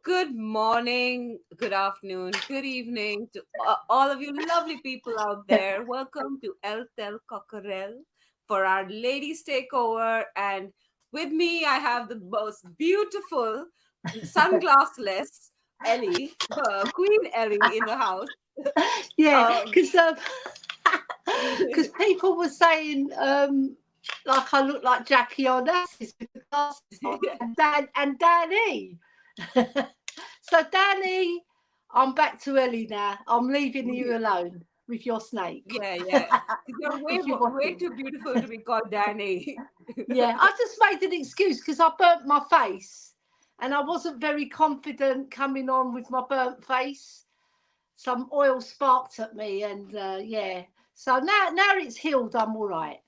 good morning, good afternoon, good evening to all of you lovely people out there. Welcome to Tel Cockerel for our ladies takeover. And with me, I have the most beautiful, sunglassless Ellie, Queen Ellie in the house. Yeah, Um, because people were saying like I look like Jackie Onassis with the glasses on, and Danny. So Danny, I'm back to Ellie now. I'm leaving you alone with your snake. yeah. You're If you're way watching, too beautiful to be called Danny. yeah, I just made an excuse because I burnt my face, and I wasn't very confident coming on with my burnt face. Some oil sparked at me, and yeah. So now it's healed. I'm all right.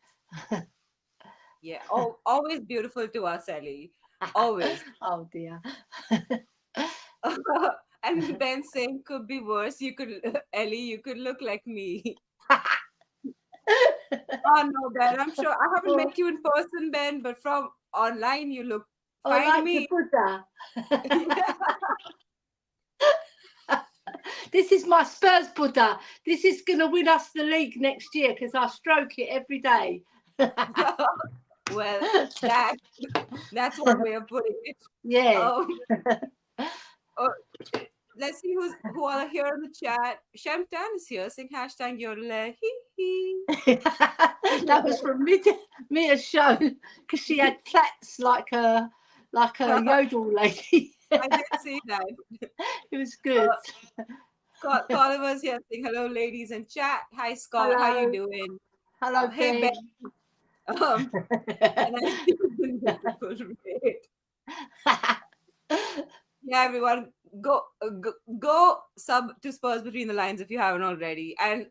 Yeah, always beautiful to us, Ellie. Always. Oh dear. And Ben saying could be worse. You could, Ellie, you could look like me. Oh no, Ben. I'm sure I haven't Oh, met you in person, Ben, but from online you look I fine to like the me. Buddha. This is my Spurs Buddha. This is going to win us the league next year because I stroke it every day. Well, that's one way of putting it. Yeah. Um, oh, let's see who all are here in the chat. Shamtan is here. Saying hashtag Yodel. Hee hee. That was from Mia's show because she had plaits like a yodel lady. I did see that. It was good. Oliver's here saying hello, ladies in chat. Hi, Scott. How you Hello. doing? Hello, Hey, Ben. Ben. And I see invisible rate. Yeah, everyone, go sub to Spurs Between the Lines if you haven't already. And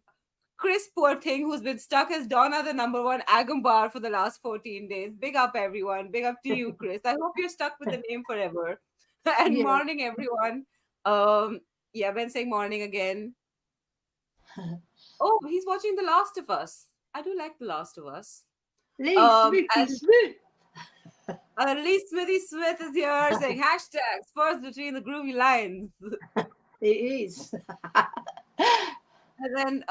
Chris, poor thing, who's been stuck as Donna, the number one Agam bar for the last 14 days. Big up, everyone. Big up to you, Chris. I hope you're stuck with the name forever. And Yeah. morning, everyone. Yeah, Ben saying morning again. Oh, he's watching The Last of Us. I do like The Last of Us. Lee Smithy And Smith. Lee Smithy Smith is here saying hashtag Spurs Between the Groovy Lines. It is. And then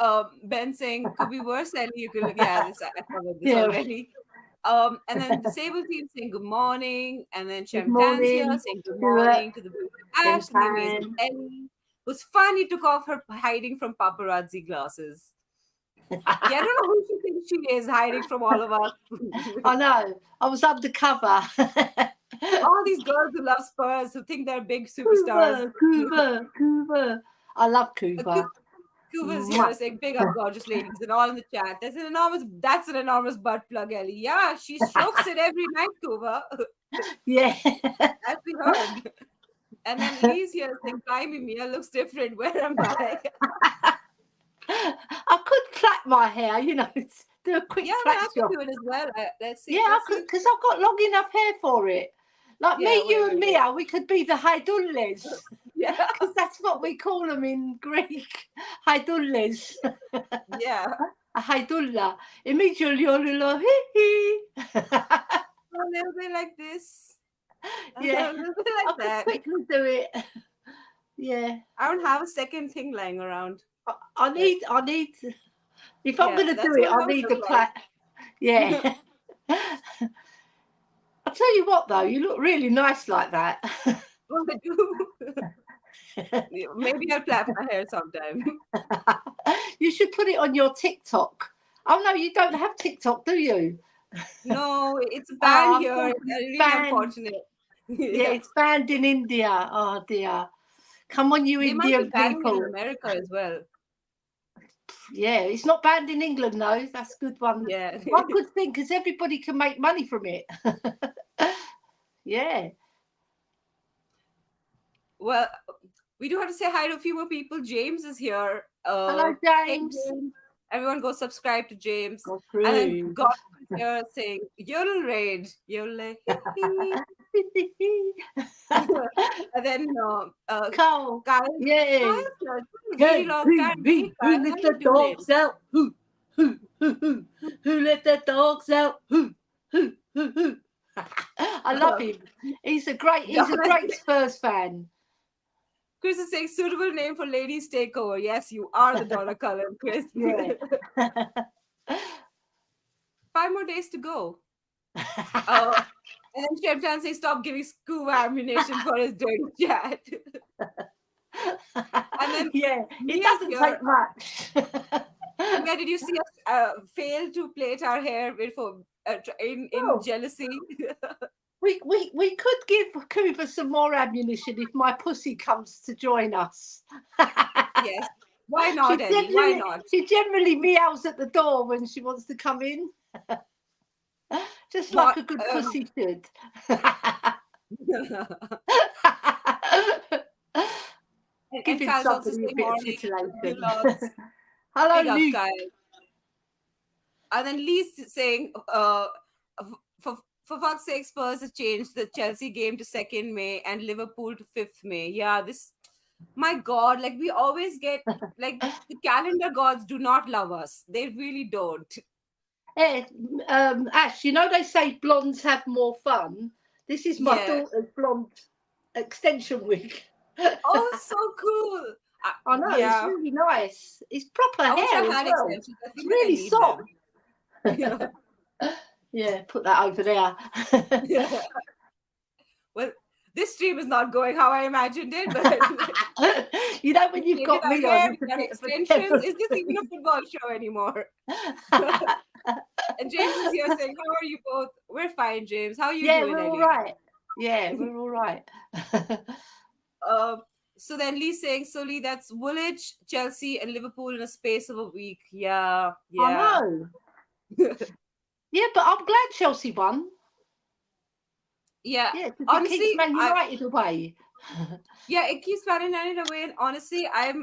Ben saying could be worse, Ellie. You could look, yeah, this I covered this Yeah. already. And then the Sable team saying good morning, and then Good Shem Tan's here morning, saying good Stuart. morning to the beautiful Same Ash and the amazing time. Ellie, who's finally took off her hiding from paparazzi glasses. Yeah, I don't know who she thinks she is hiding from all of us. I know. I was undercover. All these girls who love Spurs who think they're big superstars. Cuba. I love Cuba. Kuva's here Mwah. saying big up gorgeous ladies and all in the chat. That's an enormous butt plug, Ellie. Yeah, she strokes it every night, Kuva. Yeah. As we heard. And then Lee's here saying, blimey, Mia looks different. Where am I? I could plait my hair, do a quick Yeah, I plait have to job. do it as well. Let's see. Yeah, I Let's could see. because I've got long enough hair for it. Like Yeah, me, you and wait. Mia, we could be the Haidulles. Yeah. Because that's what we call them in Greek. Haidulles. Yeah. A Haidulla. Immediately, a little hee. A little bit like this. Yeah, A little bit I like could that. quickly do it. Yeah, I don't have a second thing lying around. I need. If I'm Yeah, going to do that's it, what I I would need look a like. plait. Yeah. I'll tell you what, though, you look really nice like that. Oh, I do. Maybe I'll plait my hair sometime. You should put it on your TikTok. Oh no, you don't have TikTok, do you? No, it's banned Oh, here. It's it's really banned. unfortunate. Yeah, Yeah. it's banned in India. Oh dear. Come on, you They might be Indian banning it in people. America as well. Yeah, it's not banned in England though. That's a good one. Yeah. One good thing because everybody can make money from it. Yeah. Well, we do have to say hi to a few more people. James is here. Hello, Hey James. James. Everyone go subscribe to James. Go And then through. God is here saying Yodel Raid. Yodel. And then Cole. Kyle. Yeah. Kyle's here. It's been a really Hey, long time. Hey who Kyle, how let you the doing? dogs out? Who let the dogs out? Who? I love him. He's a great Donna Spurs fan. Chris is saying suitable name for ladies takeover. Yes, you are the Donna Cullen, Chris. Yeah. 5 more days to go. Uh, and then Sheptan says, stop giving scuba ammunition for his dirty chat. And then Yeah, it Mia's doesn't here. take much. Mia, did you see us fail to plait our hair before in Oh, jealousy? we could give Cooper some more ammunition if my pussy comes to join us. Yes. Why not, she Ellie? Why generally not? she generally meows at the door when she wants to come in, just like What? a good pussy should. And Giving Kyle's also somebody a saying bit of morning. You titillation. lots. Hello, Big up, Luke. Kyle. And then Lee's saying, for fuck's sake, Spurs have changed the Chelsea game to 2nd May and Liverpool to 5th May. Yeah, this, my God, like we always get, like the calendar gods do not love us. They really don't. Hey, Ash, you know they say blondes have more fun. This is my Yeah. daughter's blonde extension wig. Oh, so cool. I know, it's Yeah. really nice. It's proper I wish I hair as had well. extensions. I It's feel like I really need soft. them. Yeah. Yeah, put that over there. Yeah. Well, this stream is not going how I imagined it, but You know, we when you've plaited got our me on, hair, it's we a got bit of a extensions. Is this even a temporary. football show anymore? And James is here saying, how are you both? We're fine, James. How are you Yeah, doing, we're all Ellie? right. Yeah, we're all right. Um, so then Lee saying, so Lee, that's Woolwich, Chelsea, and Liverpool in a space of a week. Yeah, I yeah. know. Yeah, but I'm glad Chelsea won. Yeah. Yeah, because it keeps Honestly, Man United away. yeah, it keeps Man United away. And honestly, I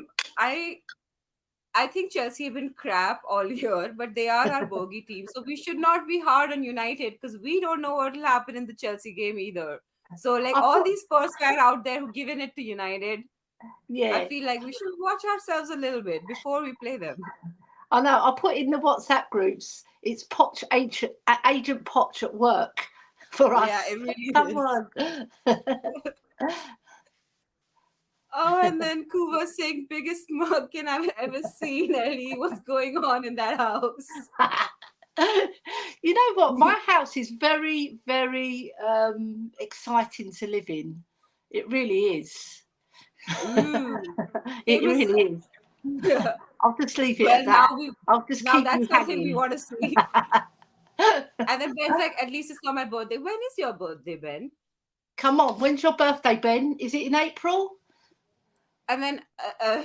I think Chelsea have been crap all year, but they are our bogey team. So we should not be hard on United because we don't know what will happen in the Chelsea game either. So like I all put, these Spurs fans out there who given it to United, I yeah, feel like we should watch ourselves a little bit before we play them. I know. I put in the WhatsApp groups. It's Agent Poch at work for Yeah, us. it really Come is. on. Oh, and then Kuva saying biggest muggin I've ever seen, Ellie. What's going on in that house? You know what? My house is very, very exciting to live in. It really is. Ooh. It Famous. really is. I'll just leave it Well, at now that. we I'll just now keep that's you something we hanging. want to see. And then Ben's like, at least it's not my birthday. When is your birthday, Ben? Come on, when's your birthday, Ben? Is it in April? And then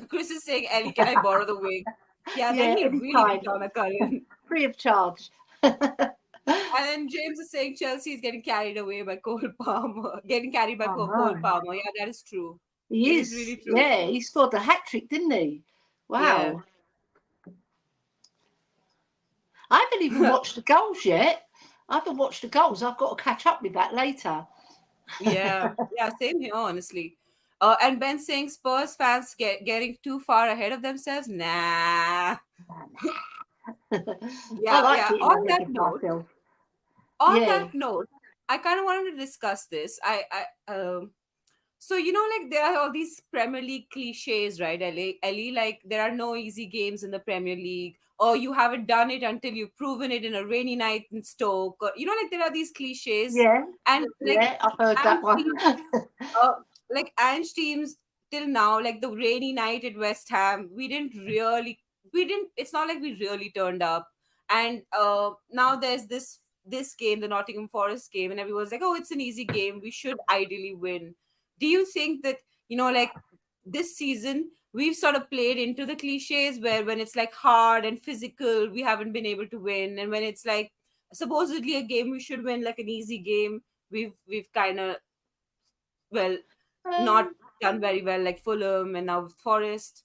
Chris is saying, Ellie, can I borrow the wig? Yeah, then Yeah, he'll really be anytime. Donna Cullen. Free of charge. And then James is saying Chelsea is getting carried away by Cole Palmer, getting carried by I Cole know. Palmer. Yeah, that is true. It He is really is. true. Yeah, he scored a hat trick, didn't he? Yeah. Wow. I haven't even watched the goals yet. I haven't watched the goals. I've got to catch up with that later. Yeah. Yeah, same here, honestly. And Ben saying Spurs fans getting too far ahead of themselves. Nah. I Yeah, like yeah. getting ahead of myself. On Yeah. that note, I kind of wanted to discuss this. So like there are all these Premier League cliches, right, Ellie? Like there are no easy games in the Premier League, or you haven't done it until you've proven it in a rainy night in Stoke. Or, like there are these cliches, Yeah. and Yeah, I've heard that and one. uh, Ange teams till now, like the rainy night at West Ham, we didn't. It's not like we really turned up, and now there's this game, the Nottingham Forest game, and everyone's like, oh, it's an easy game. We should ideally win. Do you think that like this season we've sort of played into the cliches where when it's like hard and physical, we haven't been able to win, and when it's like supposedly a game we should win, like an easy game, we've kind of well not um, done very well, like Fulham and now Forest.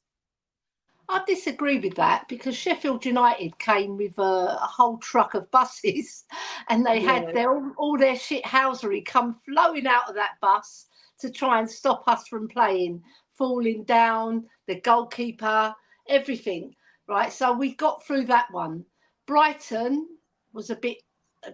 I disagree with that because Sheffield United came with a whole truck of buses and they had Yeah. all their shithousery come flowing out of that bus to try and stop us from playing, falling down, the goalkeeper, everything. Right. So we got through that one. Brighton was a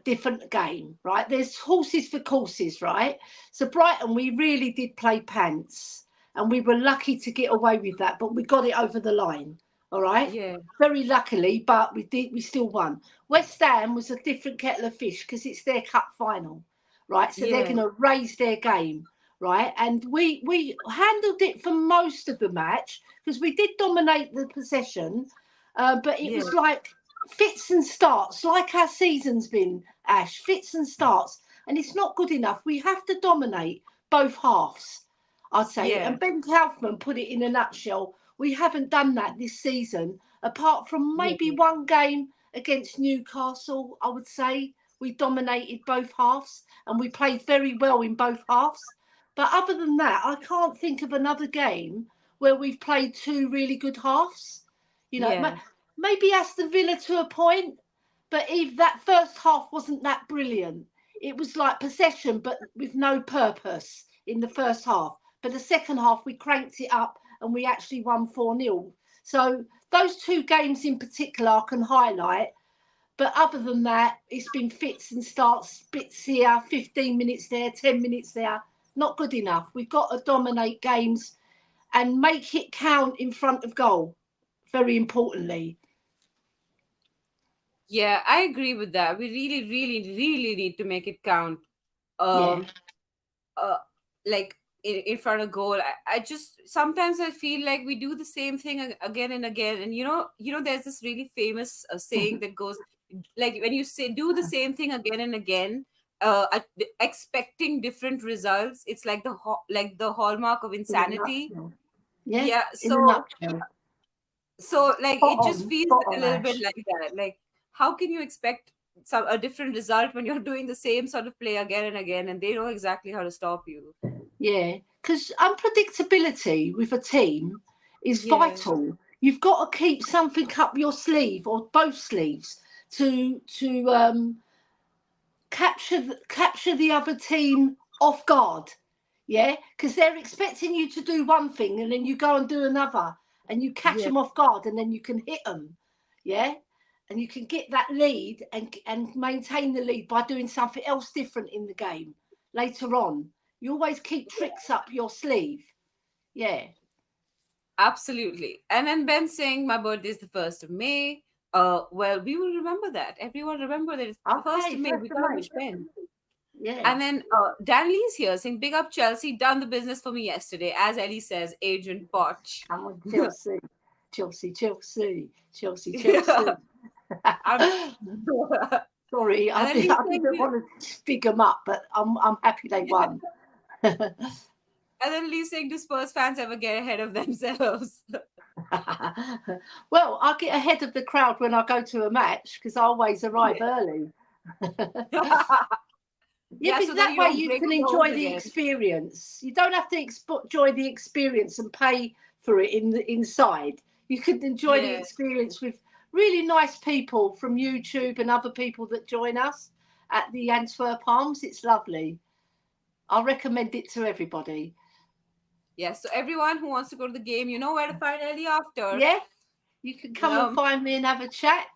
different game, right? There's horses for courses, right? So Brighton, we really did play pants. and we were lucky to get away with that, but we got it over the line. All right, Yeah. very luckily, but we did. We still won. West Ham was a different kettle of fish because it's their cup final, right? So they're Yeah. going to raise their game, right? And we handled it for most of the match because we did dominate the possession, but it Yeah. was like fits and starts, like our season's been, Ash, fits and starts, and it's not good enough. We have to dominate both halves, I'd say. Yeah. And Ben Kaufman put it in a nutshell. We haven't done that this season, apart from Yeah. maybe one game against Newcastle, I would say. We dominated both halves and we played very well in both halves. But other than that, I can't think of another game where we've played two really good halves. You know, Yeah. maybe Aston Villa to a point, but if that first half wasn't that brilliant, it was like possession, but with no purpose in the first half. But the second half, we cranked it up and we actually won 4-0. So those two games in particular I can highlight. But other than that, it's been fits and starts, bits here, 15 minutes there, 10 minutes there. Not good enough. We've got to dominate games and make it count in front of goal, very importantly. Yeah, I agree with that. We really, really, really need to make it count. Yeah, Um, uh, like in front of goal. I just sometimes I feel like we do the same thing again and again. And there's this really famous saying that goes like when you say do the same thing again and again, expecting different results. It's like like the hallmark of in a insanity. nutshell. Yeah, Yeah. in a So nutshell. like Spot it just on, feels spot a on, little bit Ash. like that. Like how can you expect a different result when you're doing the same sort of play again and again, and they know exactly how to stop you? Yeah, because unpredictability with a team is Yeah. vital. You've got to keep something up your sleeve or both sleeves to capture the other team off guard. Yeah, because they're expecting you to do one thing and then you go and do another, and you catch Yeah. them off guard, and then you can hit them. Yeah, and you can get that lead and maintain the lead by doing something else different in the game later on. You always keep tricks up your sleeve. Yeah. Absolutely. And then Ben saying my birthday is the 1st of May. Well, we will remember that. Everyone remember that it's the first Okay, of May. first We of gotta May. wish Ben. Yeah. And then Dan Lee's here saying, big up Chelsea, done the business for me yesterday. As Ellie says, Agent Poch. Come on, Chelsea. Chelsea, Chelsea, Chelsea, Yeah. Chelsea. I'm Sorry, and then Lee's I saying didn't want to big them up, but I'm happy they won. do Spurs fans ever get ahead of themselves? Well, I get ahead of the crowd when I go to a match because I always arrive early. Yeah, Yeah, because so that that you way don't you break can the rules enjoy the again. experience. You don't have to enjoy the experience and pay for it in the inside. You can enjoy the Yeah. experience with really nice people from YouTube and other people that join us at the Antwerp Arms. It's lovely. I recommend it to everybody. Yeah. So everyone who wants to go to the game, you know where to find Ellie after. Yeah, you can come and Um, find me and have a chat.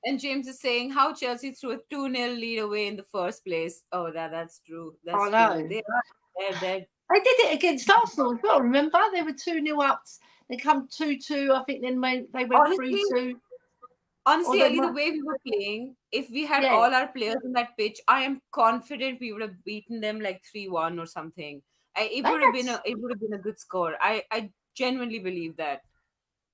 and James is saying how Chelsea threw a 2-0 lead away in the first place. Oh, that's true. I That's true. know. They're They did it against Arsenal as well. Remember, they were 2-0 up. They come 2-2. I think then they went honestly, 3-2. Or honestly, they Ellie, the were, way we were playing, if we had yeah. all our players on that pitch, I am confident we would have beaten them like 3-1 or something. It They would have had, been a good score. I genuinely believe that.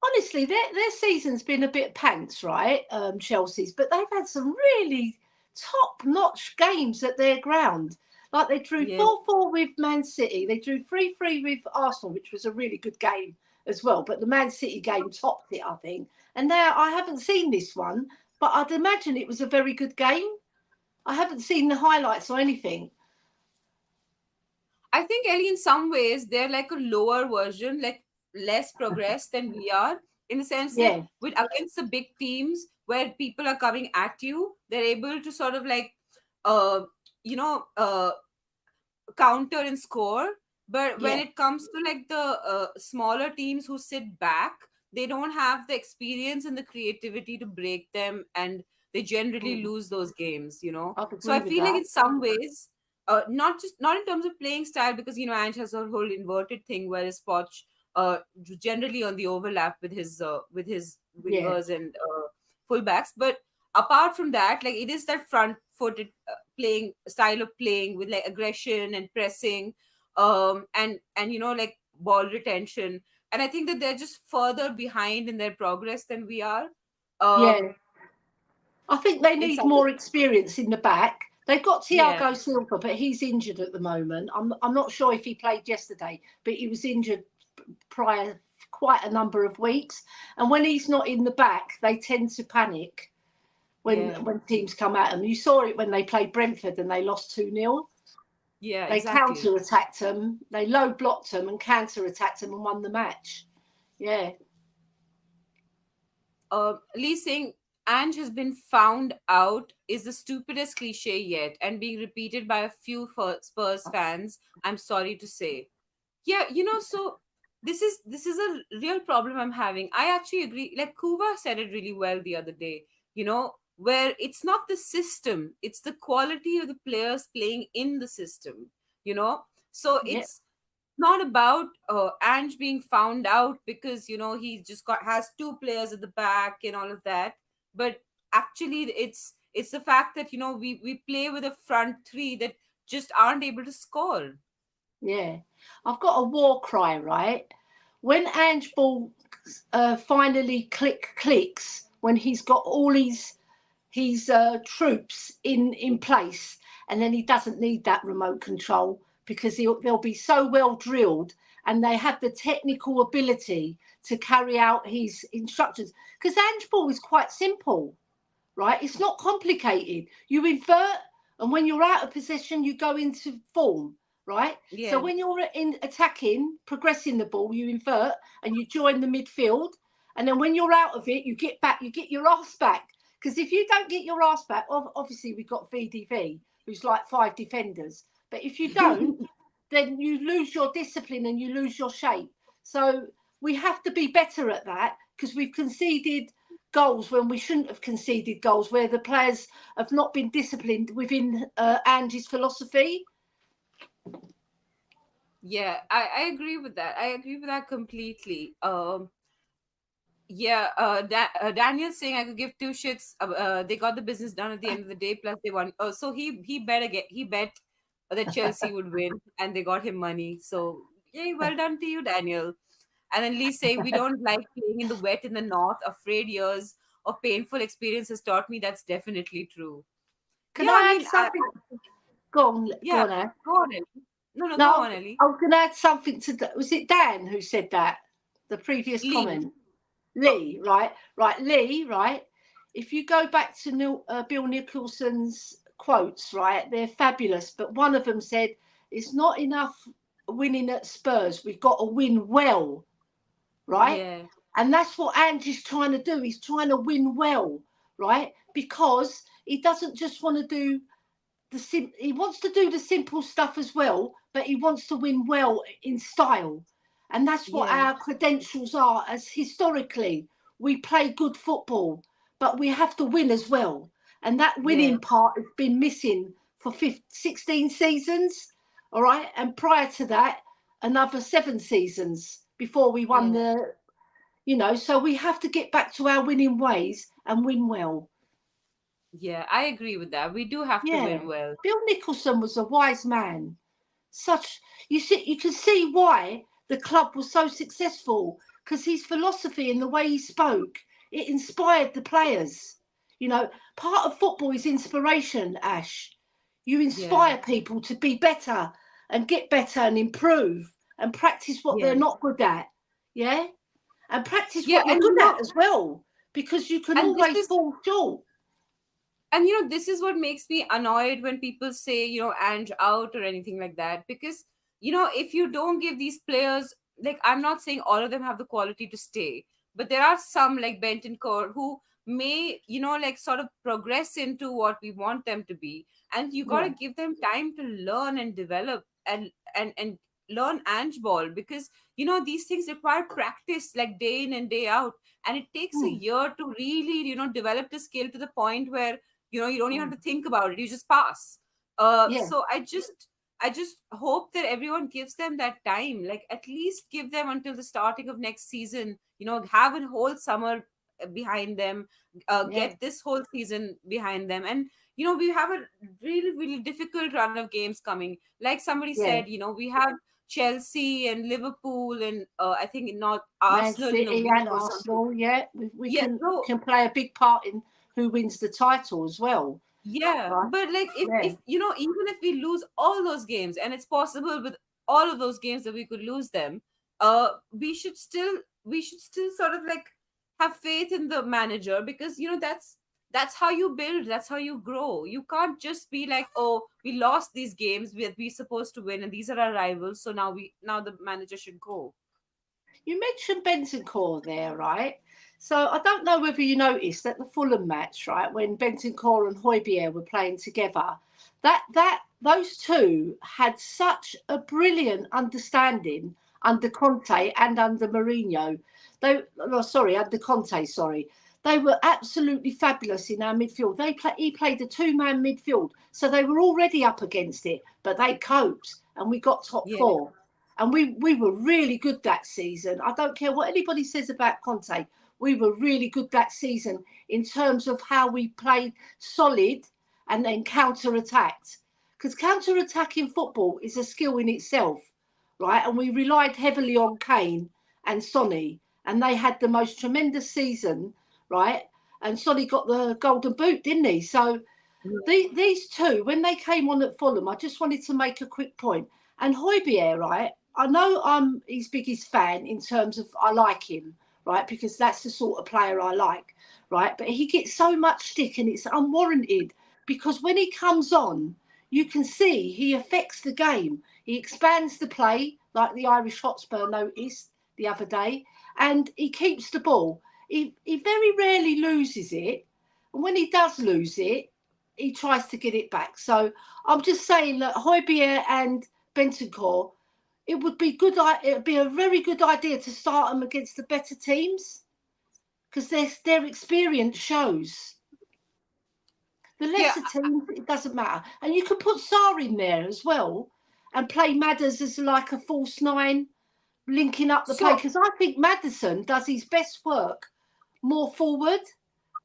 honestly, their season's been a bit pants, right? Chelsea's, but they've had some really top-notch games at their ground. Like they drew Yeah. 4-4 with Man City. They drew 3-3 with Arsenal, which was a really good game as well. But the Man City game topped it, I think. And now I haven't seen this one, but I'd imagine it was a very good game. I haven't seen the highlights or anything. I think Ellie, in some ways, they're like a lower version, like less progress than we are, in the sense that Yeah, with against the big teams where people are coming at you, they're able to sort of like, uh, you know, counter and score. But when yeah. it comes to like the smaller teams who sit back, they don't have the experience and the creativity to break them, and they generally Mm, lose those games. I'd So agree I with feel like that. in some ways. not in terms of playing style, because Ange has a whole inverted thing, whereas Poch generally on the overlap with his Yeah. wingers and fullbacks. But apart from that, like, it is that front footed playing style of playing with like aggression and pressing, and like ball retention. And I think that they're just further behind in their progress than we are. um Yeah. I think they in need some of, more experience in the back. They've got yeah, Thiago Silva, but he's injured at the moment. I'm not sure if he played yesterday, but he was injured prior quite a number of weeks. And when he's not in the back, they tend to panic yeah, when teams come at them. You saw it when they played Brentford and they lost 2-0. yeah, They exactly. counter attacked them, they low blocked them and counter attacked them and won the match. Yeah, Lee saying Ange has been found out is the stupidest cliche yet, and being repeated by a few Spurs fans, I'm sorry to say. Yeah, so this is a real problem I'm having. I actually agree. Like, Kuva said it really well the other day, where it's not the system, it's the quality of the players playing in the system, you know. So yeah, it's not about Ange being found out because he just got has two players at the back and all of that. But actually, it's the fact that we play with a front three that just aren't able to score. yeah. I've got a war cry, right? When Ange Ball finally clicks, when he's got all his troops in place, and then he doesn't need that remote control because they'll be so well drilled and they have the technical ability to carry out his instructions. Because Ange Ball is quite simple, right? It's not complicated. You invert, and when you're out of possession, you go into form, right? So Yeah, when you're in attacking, progressing the ball, you invert and you join the midfield. And then when you're out of it, you get back, you get your ass back. Because if you don't get your ass back, obviously we've got VDV, who's like 5 defenders. But if you don't, then you lose your discipline and you lose your shape. So we have to be better at that because we've conceded goals when we shouldn't have conceded goals, where the players have not been disciplined within Ange's philosophy. yeah, I agree with that. I agree with that completely. Yeah, Daniel's saying I could give two shits. They got the business done at the end of the day. Plus, they won. Oh, so he bet that Chelsea would win, and they got him money. So, yay, well done to you, Daniel. And then Lee saying we don't like playing in the wet in the north. Afraid years of painful experience has taught me that's definitely true. Can Yeah, I I add mean, something? Go yeah, on, Anne. go on, Ellie. No, go No, on, Ellie. I was going to add something to that. Was it Dan who said that? The previous Lee. comment? Lee, right? Right, Lee, right? If you go back to Bill Nicholson's quotes, right, they're fabulous. But one of them said, it's not enough winning at Spurs. We've got to win well, right? Yeah, And that's what Ange's trying to do. He's trying to win well, right? Because he doesn't just want to do he wants to do the simple stuff as well, but he wants to win well in style. And that's what yeah, our credentials are as historically. We play good football, but we have to win as well. And that yeah, winning part has been missing for 16 seasons. All right. And prior to that, another 7 seasons before we won yeah. so we have to get back to our winning ways and win well. Yeah, I agree with that. We do have to Yeah. win well. Bill Nicholson was a wise man. Such you can see why the club was so successful because his philosophy and the way he spoke, it inspired the players. Part of football is inspiration, Ash. You Yeah, inspire people to be better and get better and improve and practice what yeah, they're not good at. Yeah? And practice yeah. what you're good at as well because you can And this always is fall short. this is what makes me annoyed when people say Ange out or anything like that, because if you don't give these players, like, I'm not saying all of them have the quality to stay, but there are some like Bentancur who may like sort of progress into what we want them to be, and you got to Yeah. give them time to learn and develop and learn Ange ball, because these things require practice like day in and day out, and it takes a Mm, year to really develop the skill to the point where you don't even mm. have to think about it, you just pass. Yeah, So I just hope that everyone gives them that time. Like at least give them until the starting of next season. Have a whole summer behind them. yeah, Get this whole season behind them, and we have a really really difficult run of games coming. Like somebody yeah. said, we have Chelsea and Liverpool and I think not Man Arsenal in a City week and or something. Arsenal, yeah, we Yeah, can so play a big part in who wins the title as well, yeah, right? but like if Yeah. even if we lose all those games, and it's possible with all of those games that we could lose them, we should still sort of like have faith in the manager, because that's how you build, that's how you grow. You can't just be like, oh, we lost these games we're supposed to win, and these are our rivals, so now the manager should go. You mentioned Bentancur there, right? So I don't know whether you noticed that the Fulham match, right, when Bentancur and Højbjerg were playing together, that those two had such a brilliant understanding under Conte and under Mourinho. They, no, sorry, under Conte, sorry. They were absolutely fabulous in our midfield. He played a two-man midfield, so they were already up against it, but they coped, and we got top Yeah. four. And we were really good that season. I don't care what anybody says about Conte. We were really good that season in terms of how we played solid and then counter attacked. Because counter attacking football is a skill in itself, right? And we relied heavily on Kane and Sonny, and they had the most tremendous season, right? And Sonny got the golden boot, didn't he? So these two, when they came on at Fulham, I just wanted to make a quick point. And Højbjerg, right? I know I'm his biggest fan in terms of I like him, right? Because that's the sort of player I like, right? But he gets so much stick and it's unwarranted because when he comes on, you can see he affects the game. He expands the play, like the Irish Hotspur noticed the other day, and he keeps the ball. He very rarely loses it. And when he does lose it, he tries to get it back. So I'm just saying that Højbjerg and Bentancur, it would be good. It would be a very good idea to start them against the better teams because their experience shows. The Yeah. lesser teams, it doesn't matter, and you can put Sarr in there as well and play Madders as like a false nine, linking up the play So because I think Maddison does his best work more forward.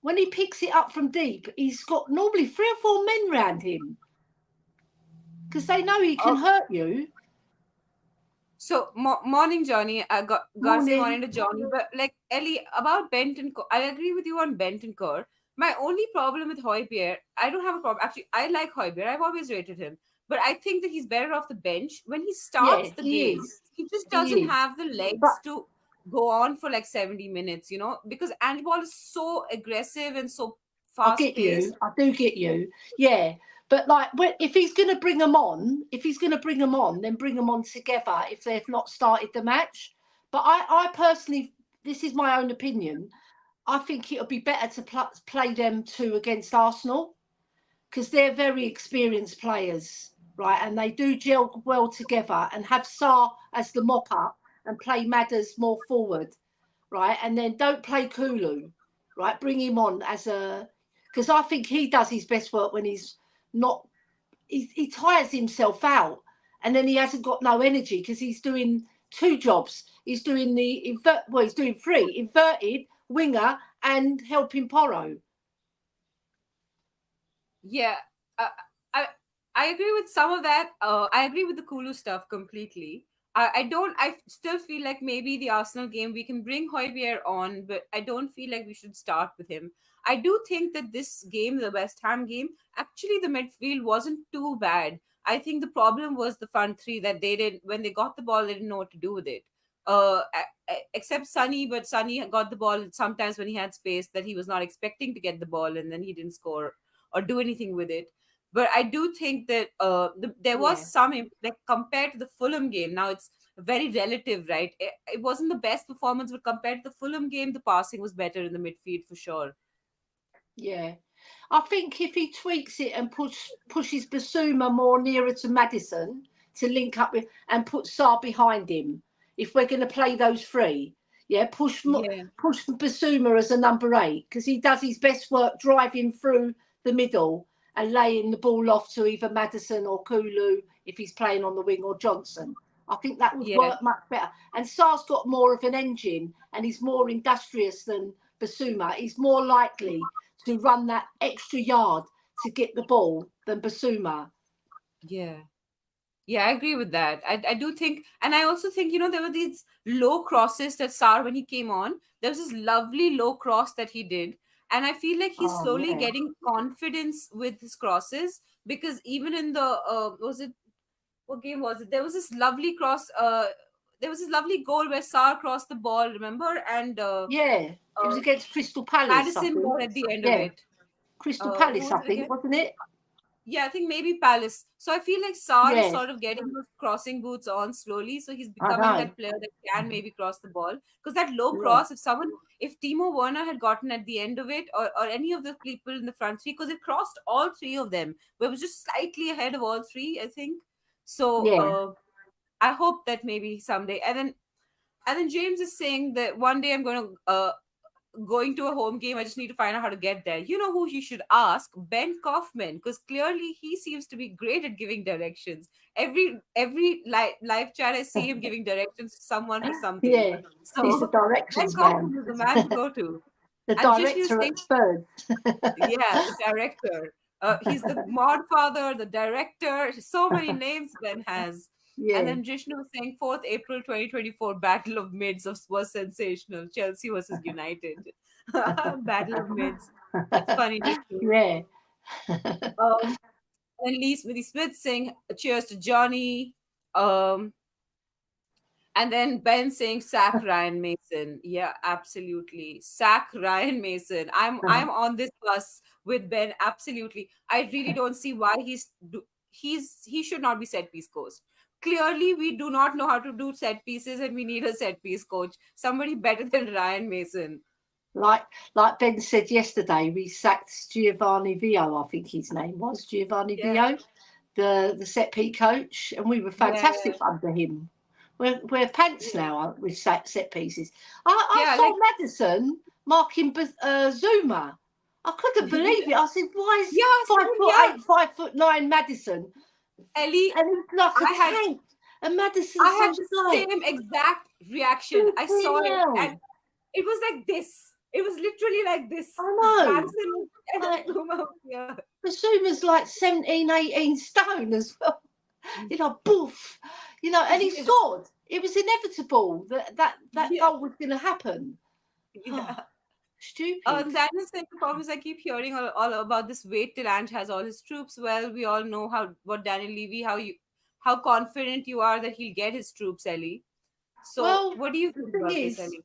When he picks it up from deep, he's got normally 3 or 4 men round him because they know he can uh, hurt you. Morning, Johnny. I got to say Morning. morning to Johnny. But like Ellie, about Benton, I agree with you on Benton Core. My only problem with Højbjerg, I don't have a problem. Actually, I like Højbjerg. I've always rated him. But I think that he's better off the bench. When he Yeah, starts the he game, is. he just He doesn't is. have the legs But to go on for like 70 minutes, because Ange Ball is so aggressive and so I fast get you. paced. I do get you. Yeah. But like, if he's going to bring them on, then bring them on together if they've not started the match. But I personally, this is my own opinion. I think it would be better to play them two against Arsenal because they're very experienced players, right? And they do gel well together and have Sarr as the mop up and play Madders more forward, right? And then don't play Kulu, right? Bring him on as a, because I think he does his best work when he's not, he tires himself out and then he hasn't got no energy because he's doing 2 jobs. He's doing he's doing 3, inverted, winger and helping Porro. Yeah, uh, I I agree with some of that. I agree with the Kulu stuff completely. I don't. I still feel like maybe the Arsenal game we can bring Højbjerg on, but I don't feel like we should start with him. I do think that this game, the West Ham game, actually the midfield wasn't too bad. I think the problem was the front three, that they did when they got the ball, they didn't know what to do with it. Except Sonny, but Sonny got the ball sometimes when he had space that he was not expecting to get the ball, and then he didn't score or do anything with it. But I do think that there was Yeah. some like compared to the Fulham game. Now it's very relative, right? It wasn't the best performance, but compared to the Fulham game, the passing was better in the midfield for sure. Yeah. I think if he tweaks it and pushes Basuma more nearer to Madison to link up with and put Saar behind him, if we're going to play those 3, yeah, Yeah. push Basuma as a number 8 because he does his best work driving through the middle and laying the ball off to either Maddison or Kulu if he's playing on the wing, or Johnson. I think that would Yeah, work much better. And Sar's got more of an engine and he's more industrious than Basuma. He's more likely to run that extra yard to get the ball than Basuma. yeah. Yeah, I agree with that. I do think, and I also think, there were these low crosses that Sar, when he came on, there was this lovely low cross that he did. And I feel like he's Oh, slowly yeah. getting confidence with his crosses, because even in the, what game was it? There was this lovely goal where Sar crossed the ball, remember? And Yeah. It was uh, against Crystal Palace, I Madison think. got at the end of Yeah. it. Crystal Who Palace, was I it think, again? wasn't it? Yeah, I think maybe Palace. So I feel like Sar is Yeah. sort of getting those crossing boots on slowly. So he's I becoming know. that player that can maybe cross the ball. Because that low Yeah. cross, if Timo Werner had gotten at the end of it, or any of the people in the front three, because it crossed all three of them, but it was just slightly ahead of all three, I think. So Yeah. I hope that maybe someday. And then James is saying that one day I'm going to a home game. I just need to find out how to get there. You know who he should ask? Ben Kaufman, because clearly he seems to be great at giving directions. Every live chat, I see him giving directions to someone for something. Yeah. He's the So Ben directions man. Kaufman is the man to go to. The And Jishnu is director saying, at Spurs. yeah, the director. He's the mod father, the director. So many names Ben has. And Yeah. then Jishnu was saying 4th April 2024 Battle of Mids was sensational. Chelsea versus United. Battle of Mids. That's funny, Jishnu. Yeah. And Lee Smith saying cheers to Johnny. Um, and then Ben saying sack Ryan Mason. Yeah, absolutely. Sack Ryan Mason. I'm on this bus with Ben. Absolutely. I really don't see why he should not be set piece coach. Clearly, we do not know how to do set pieces, and we need a set piece coach. Somebody better than Ryan Mason. like like Ben said yesterday, we sacked Giovanni Vio, I think his name was Giovanni Yeah, Vio, the set piece coach, and we were yeah, fantastic under him. We're pants yeah. now with set pieces. I Yeah, saw Madison marking Zuma. I couldn't believe it. I said, "Why is yeah, five same foot here. eight, 5'9" Madison, Ellie, and he's like a I had tank, and I Madison's had so the slight." same exact reaction. I saw Flipping it, hell. and it was like this. It was literally like this. I know. Madison was and Like, Zuma was here. Basuma's like 17, 18 stone as well. Boof. And he Yeah, scored. It was inevitable that yeah, goal was going to happen. yeah. Stupid. That is like the problem is I keep hearing all about this. Wait till Ange has all his troops. Well, we all know what Daniel Levy, how confident you are that he'll get his troops, Ellie. So, Well, what do you the think thing about this, is, Ellie?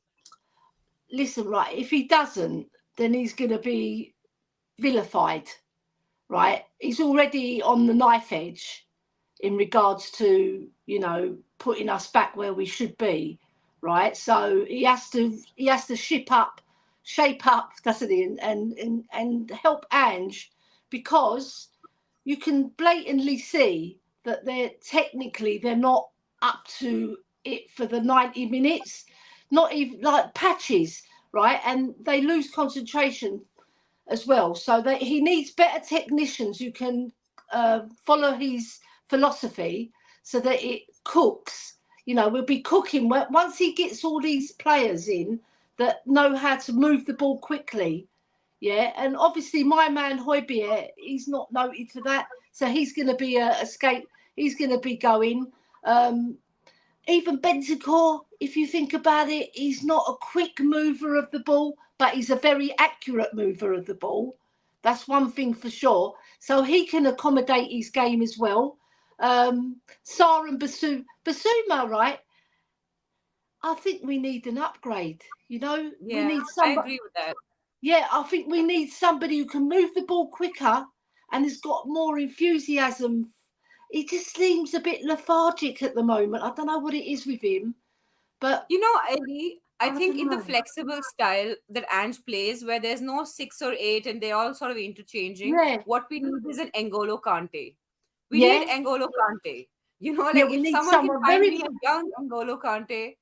listen, right, if he doesn't, then he's going to be vilified, right? He's already on the knife edge in regards to, putting us back where we should be, right? So he has to shape up, doesn't he, and help Ange, because you can blatantly see that they're not up to it for the 90 minutes, not even like patches, right? And they lose concentration as well. So that he needs better technicians who can follow his philosophy so that it cooks. We'll be cooking once he gets all these players in that know how to move the ball quickly. Yeah, and obviously my man Højbjerg, he's not noted for that, so he's going to be a escape. He's going to be going. Um, Even Bentancur, if you think about it, he's not a quick mover of the ball, but he's a very accurate mover of the ball. That's one thing for sure. So he can accommodate his game as well. Sar and Basuma, right? I think we need an upgrade. We Yeah, need I somebody. agree with that. Yeah, I think we need somebody who can move the ball quicker and has got more enthusiasm. He just seems a bit lethargic at the moment. I don't know what it is with him, but Ellie, I I think don't in the know. flexible style that Ange plays, where there's no 6 or 8 and they're all sort of interchanging, Yeah, what we need is an N'Golo Kante. We need yeah, N'Golo Kante. yeah. Like We if need someone can someone find very. me a young N'Golo Kante,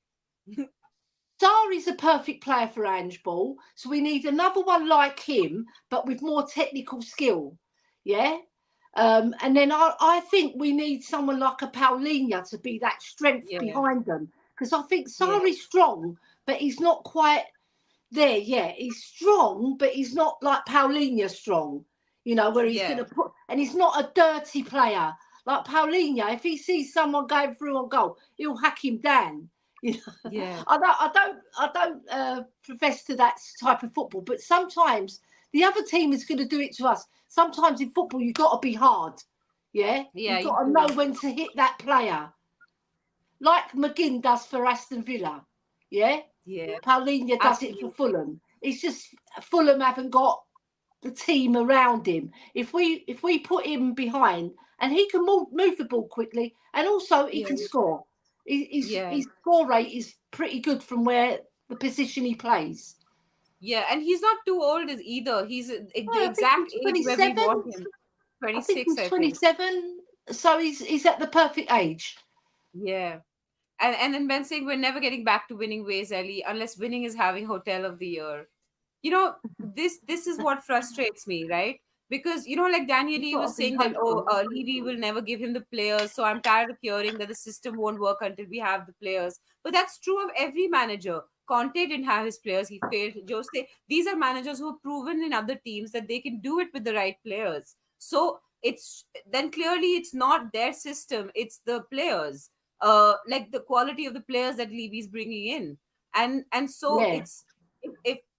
Sari's a perfect player for Ange Ball, so we need another one like him, but with more technical skill. Yeah. And then I think we need someone like a Paulinho to be that strength Yeah, behind them. Because I think yeah, Sarri's strong, but he's not quite there yet. He's strong, but he's not like Paulinho strong, where he's going yeah, to put, and he's not a dirty player. Like Paulinho, if he sees someone going through on goal, he'll hack him down. You know, yeah, I don't profess to that type of football, but sometimes the other team is going to do it to us. Sometimes in football, you've got to be hard. Yeah, yeah. you've You got to know do. when to hit that player, like McGinn does for Aston Villa. Yeah, Yeah, Paulinho does it for absolutely. Fulham. It's just Fulham haven't got the team around him. If we put him behind, and he can move the ball quickly, and also he Yeah, can score. yeah, His score rate is pretty good from where the position he plays. yeah. And he's not too old as either. He's the Yeah, I think exact he's age where we 27. want him. I think 26, he's I think. 27. So he's at the perfect age. Yeah. And then Ben saying we're never getting back to winning ways, Ellie, unless winning is having hotel of the year. This is what frustrates me, right? Because like Daniel You've Lee got was to be saying that, oh, hopeful. Levy will never give him the players, so I'm tired of hearing that the system won't work until we have the players. But that's true of every manager. Conte didn't have his players, he failed. Jose, these are managers who have proven in other teams that they can do it with the right players. So it's then clearly it's not their system, it's the players, like the quality of the players that Levy's bringing in. And so Yeah, it's,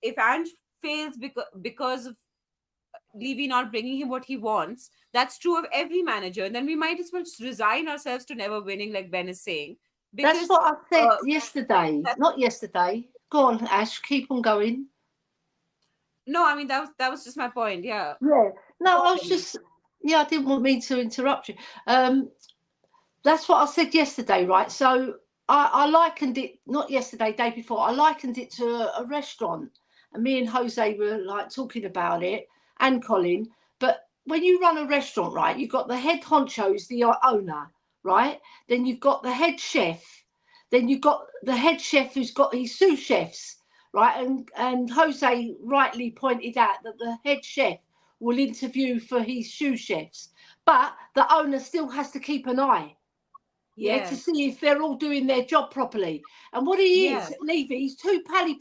if Ange fails because of Levy not bringing him what he wants, that's true of every manager. And then we might as well just resign ourselves to never winning, like Ben is saying, that's because what I said uh, yesterday. that, Not yesterday. Go on, Ash. Keep on going. no, I mean that was just my point. Yeah, Yeah. go No, I was ahead, Lee. just. Yeah, I didn't want me to interrupt you. Um, that's what I said yesterday, right? So I likened it, not yesterday, day before. I likened it to a restaurant, and me and Jose were like talking about it, and Colin. But when you run a restaurant, right, you've got the head honcho, who's the owner, right? Then you've got the head chef. Then you've got the head chef who's got his sous chefs, right? And Jose rightly pointed out that the head chef will interview for his sous chefs, but the owner still has to keep an eye, yeah, to Yeah, see if they're all doing their job properly. And what he yeah, is, Levy, he's too pally,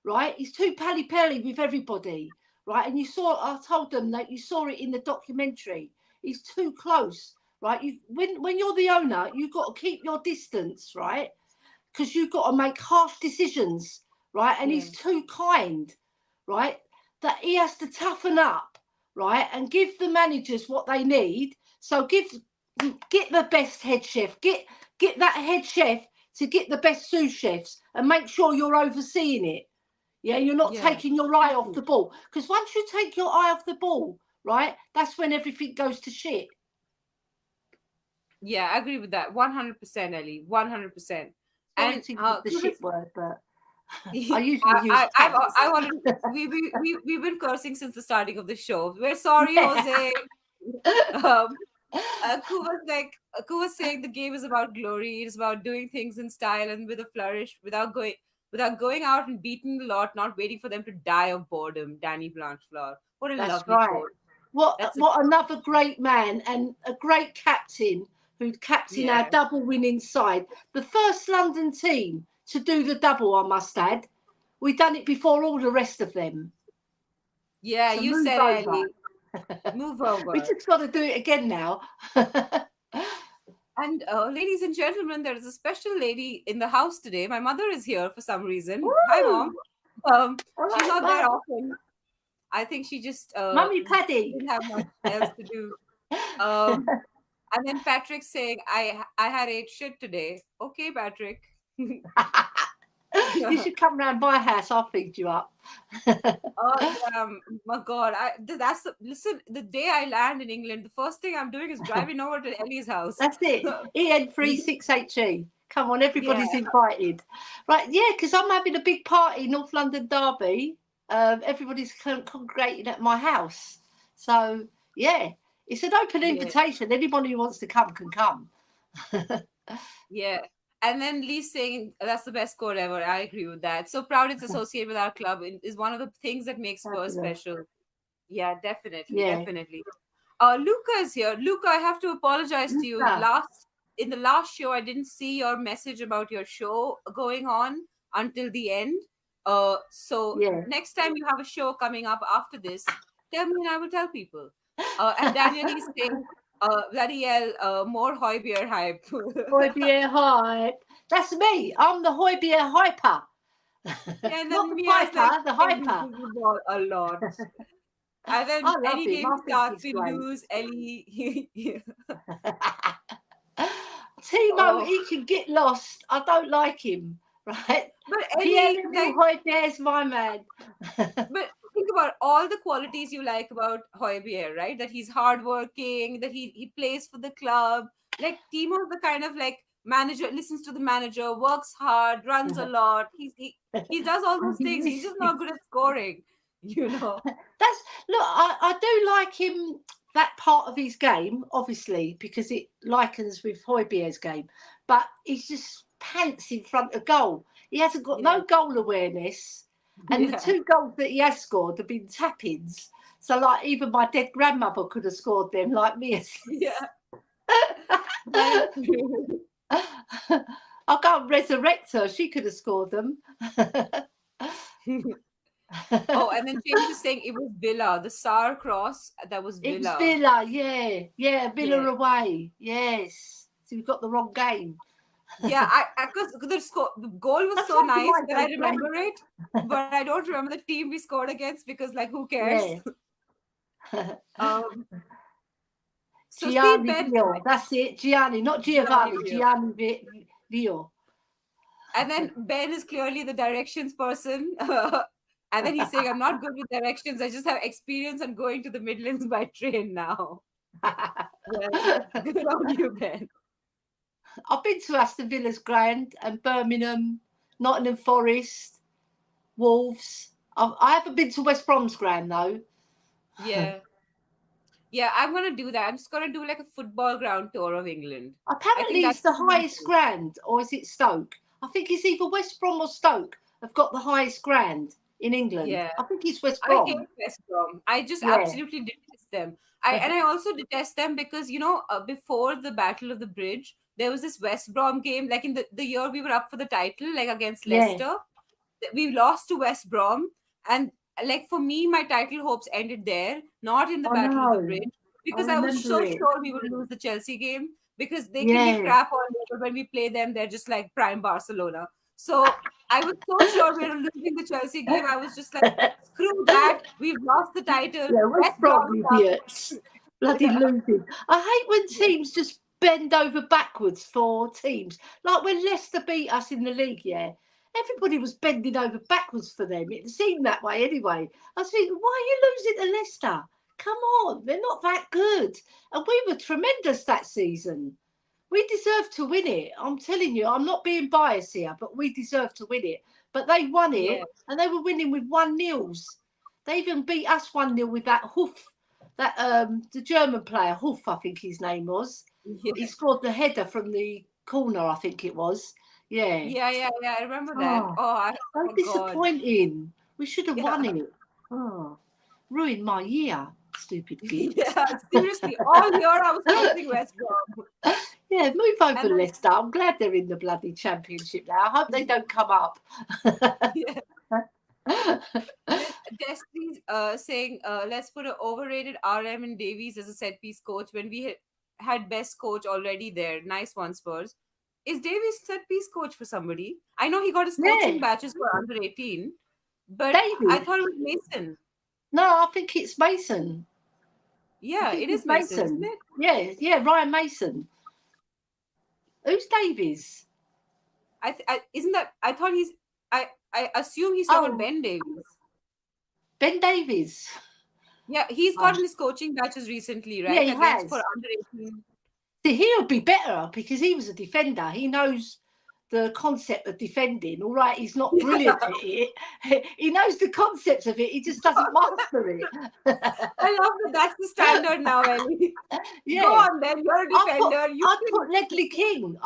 right? He's too pally with everybody, right? And I told them that you saw it in the documentary. He's too close, right? When you're the owner, you've got to keep your distance, right? Because you've got to make harsh decisions, right? And yeah, he's too kind, right? That he has to toughen up, right? And give the managers what they need. So get the best head chef, get that head chef to get the best sous chefs, and make sure you're overseeing it. Yeah, you're not yeah, taking your eye off the ball. Because once you take your eye off the ball, right, that's when everything goes to shit. yeah. I agree with that 100%, Ellie, 100%. Sorry And to use the Kudos, shit word, but I I, usually use I tax. want to. We've been cursing since the starting of the show. We're sorry, Jose. Um, Aku was like, Aku was saying the game is about glory. It's about doing things in style and with a flourish, without going out and beating the lot, not waiting for them to die of boredom. Danny Blanchflower. What a That's lovely right. quote. What That's a what another great man and a great captain who'd captain our yeah, double winning side. The first London team to do the double, I must add. We done it before all the rest of them. yeah. So You move said it, over. Ellie. Move We over. just got to do it again now. And ladies and gentlemen, there is a special lady in the house today. My mother is here for some reason. Hi, mom. Woo! All She's right, not there Mum. often. I think she just Mummy Paddy. didn't have much else to do. Um, And then Patrick saying, I had ate shit today. Okay, Patrick. You should come round my house. I'll feed you up. Oh yeah, my God. Listen, the day I land in England, the first thing I'm doing is driving over to Ellie's house. That's it. EN36HE. Come on, Yeah, everybody's invited. Right, yeah, because I'm having a big party, North London Derby. Everybody's congregating at my house. So, yeah, it's an open yeah, invitation. Anyone who wants to come can come. yeah. And then Lee saying that's the best quote ever. I agree with that. So proud it's associated with our club is one of the things that makes Spurs Fabulous. special. Yeah, definitely, Yeah. definitely. Luca is here. Luca, I have to apologize to you. Luca. In the last show, I didn't see your message about your show going on until the end. So Yeah. next time you have a show coming up after this, tell me and I will tell people. And Daniel is saying, bloody hell, more Hoy beer hype. Hoy beer hype. That's me. I'm the Hoy beer hyper. Yeah, and Not then the Mia is like, piper, the Ellie hyper. loses the ball a lot. And I then love any him. game I think starts, he's we great. lose. Ellie. Timo, Oh, he can get lost. I don't like him, right? but Pierre Ellie, like, Hoy beer's my man. but think about all the qualities you like about Højbjerg, right? That he's hardworking, that he plays for the club. Like Timo's the kind of like manager, listens to the manager, works hard, runs a lot. He does all those He things. He's just not listens. good at scoring, you know. That's look. I do like him. That part of his game, obviously, because it likens with Højbjerg's game, but he's just pants in front of goal. He hasn't got Yeah, no goal awareness, and the yeah, two goals that he has scored have been tap-ins. So, like, even my dead grandmother could have scored them, like me. yeah. That is true. I can't resurrect her. She could have scored them. Oh, and then James is saying it was Villa, the Sar cross. That was It was Villa. Villa, yeah, yeah, Yeah. Villa away, yes. So we've got the wrong game. Yeah, I because the goal was That's so like nice my that I girlfriend. remember it, but I don't remember the team we scored against because like who cares? Yeah. Um, so see Gianni Ben, Vio, that's it. Gianni, not Gianni Giovanni, Vio. Vio. And then Ben is clearly the directions person. And then he's saying, I'm not good with directions. I just have experience on going to the Midlands by train now. Well, good on you, Ben. I've been to Aston Villa's ground and Birmingham, Nottingham Forest, Wolves. I haven't been to West Brom's ground though. Yeah. Yeah, I'm gonna do that. I'm just gonna do like a football ground tour of England. I think Apparently, that's it's the highest grand, or is it Stoke? I think it's either West Brom or Stoke have got the highest grand in England. yeah. I think it's West I hate Brom. West Brom. I just Yeah. absolutely detest them. I also detest them because before the Battle of the Bridge, there was this West Brom game like in the year we were up for the title, like against Yeah. Leicester. We lost to West Brom, and like for me, my title hopes ended there, not in the I Battle of the know. Bridge, I because I was remember so it. sure we would lose the Chelsea game because they can be Yeah. crap all day, but when we play them, they're just like prime Barcelona. So I was so sure we were losing the Chelsea game. I was just like, screw that. We've lost the title. Yeah, West West Brom Brom idiots. sucks. Bloody Yeah. losing. I hate when teams just bend over backwards for teams. Like when Leicester beat us in the league, yeah. Everybody was bending over backwards for them. It seemed that way anyway. I was thinking, why are you losing to Leicester? Come on, they're not that good. And we were tremendous that season. We deserved to win it. I'm telling you, I'm not being biased here, but we deserved to win it. But they won Yeah. it and they were winning with 1-0s. They even beat us 1-0 with that hoof, that the German player, Hoof, I think his name was. He Yeah. scored the header from the corner, I think it was. Yeah. Yeah. I remember that. Oh, so Oh God. disappointing. We should have won Yeah. it. Oh, ruined my year, stupid git. Yeah, seriously. All year I was choosing West Brom. Yeah, move over And Leicester. I'm glad they're in the bloody championship now. I hope they then don't come up. yeah. And then Destiny's saying, let's put an overrated RM and Davies as a set piece coach when we had best coach already there. Nice one, Spurs. Is Davies set piece coach for somebody? I know he got his coaching Yeah, badges for under 18, but I David. thought it was Mason. No, I think it's Mason. I Yeah, think it is it's Mason, isn't Mason. it? Yeah, Ryan Mason. Who's Davies? Isn't that I thought he's I assume he's talking about Oh, Ben Davies. Ben Davies. Yeah, he's Oh, gotten his coaching badges recently, yeah, right? he Against for has. under 18. See, he'll be better because he was a defender. He knows the concept of defending. All right, he's not Yeah. brilliant at it. He knows the concepts of it. He just doesn't master it. I love that that's the standard now, Ellie. Go Yeah, on then, you're a I put defender. You I can put Ledley King.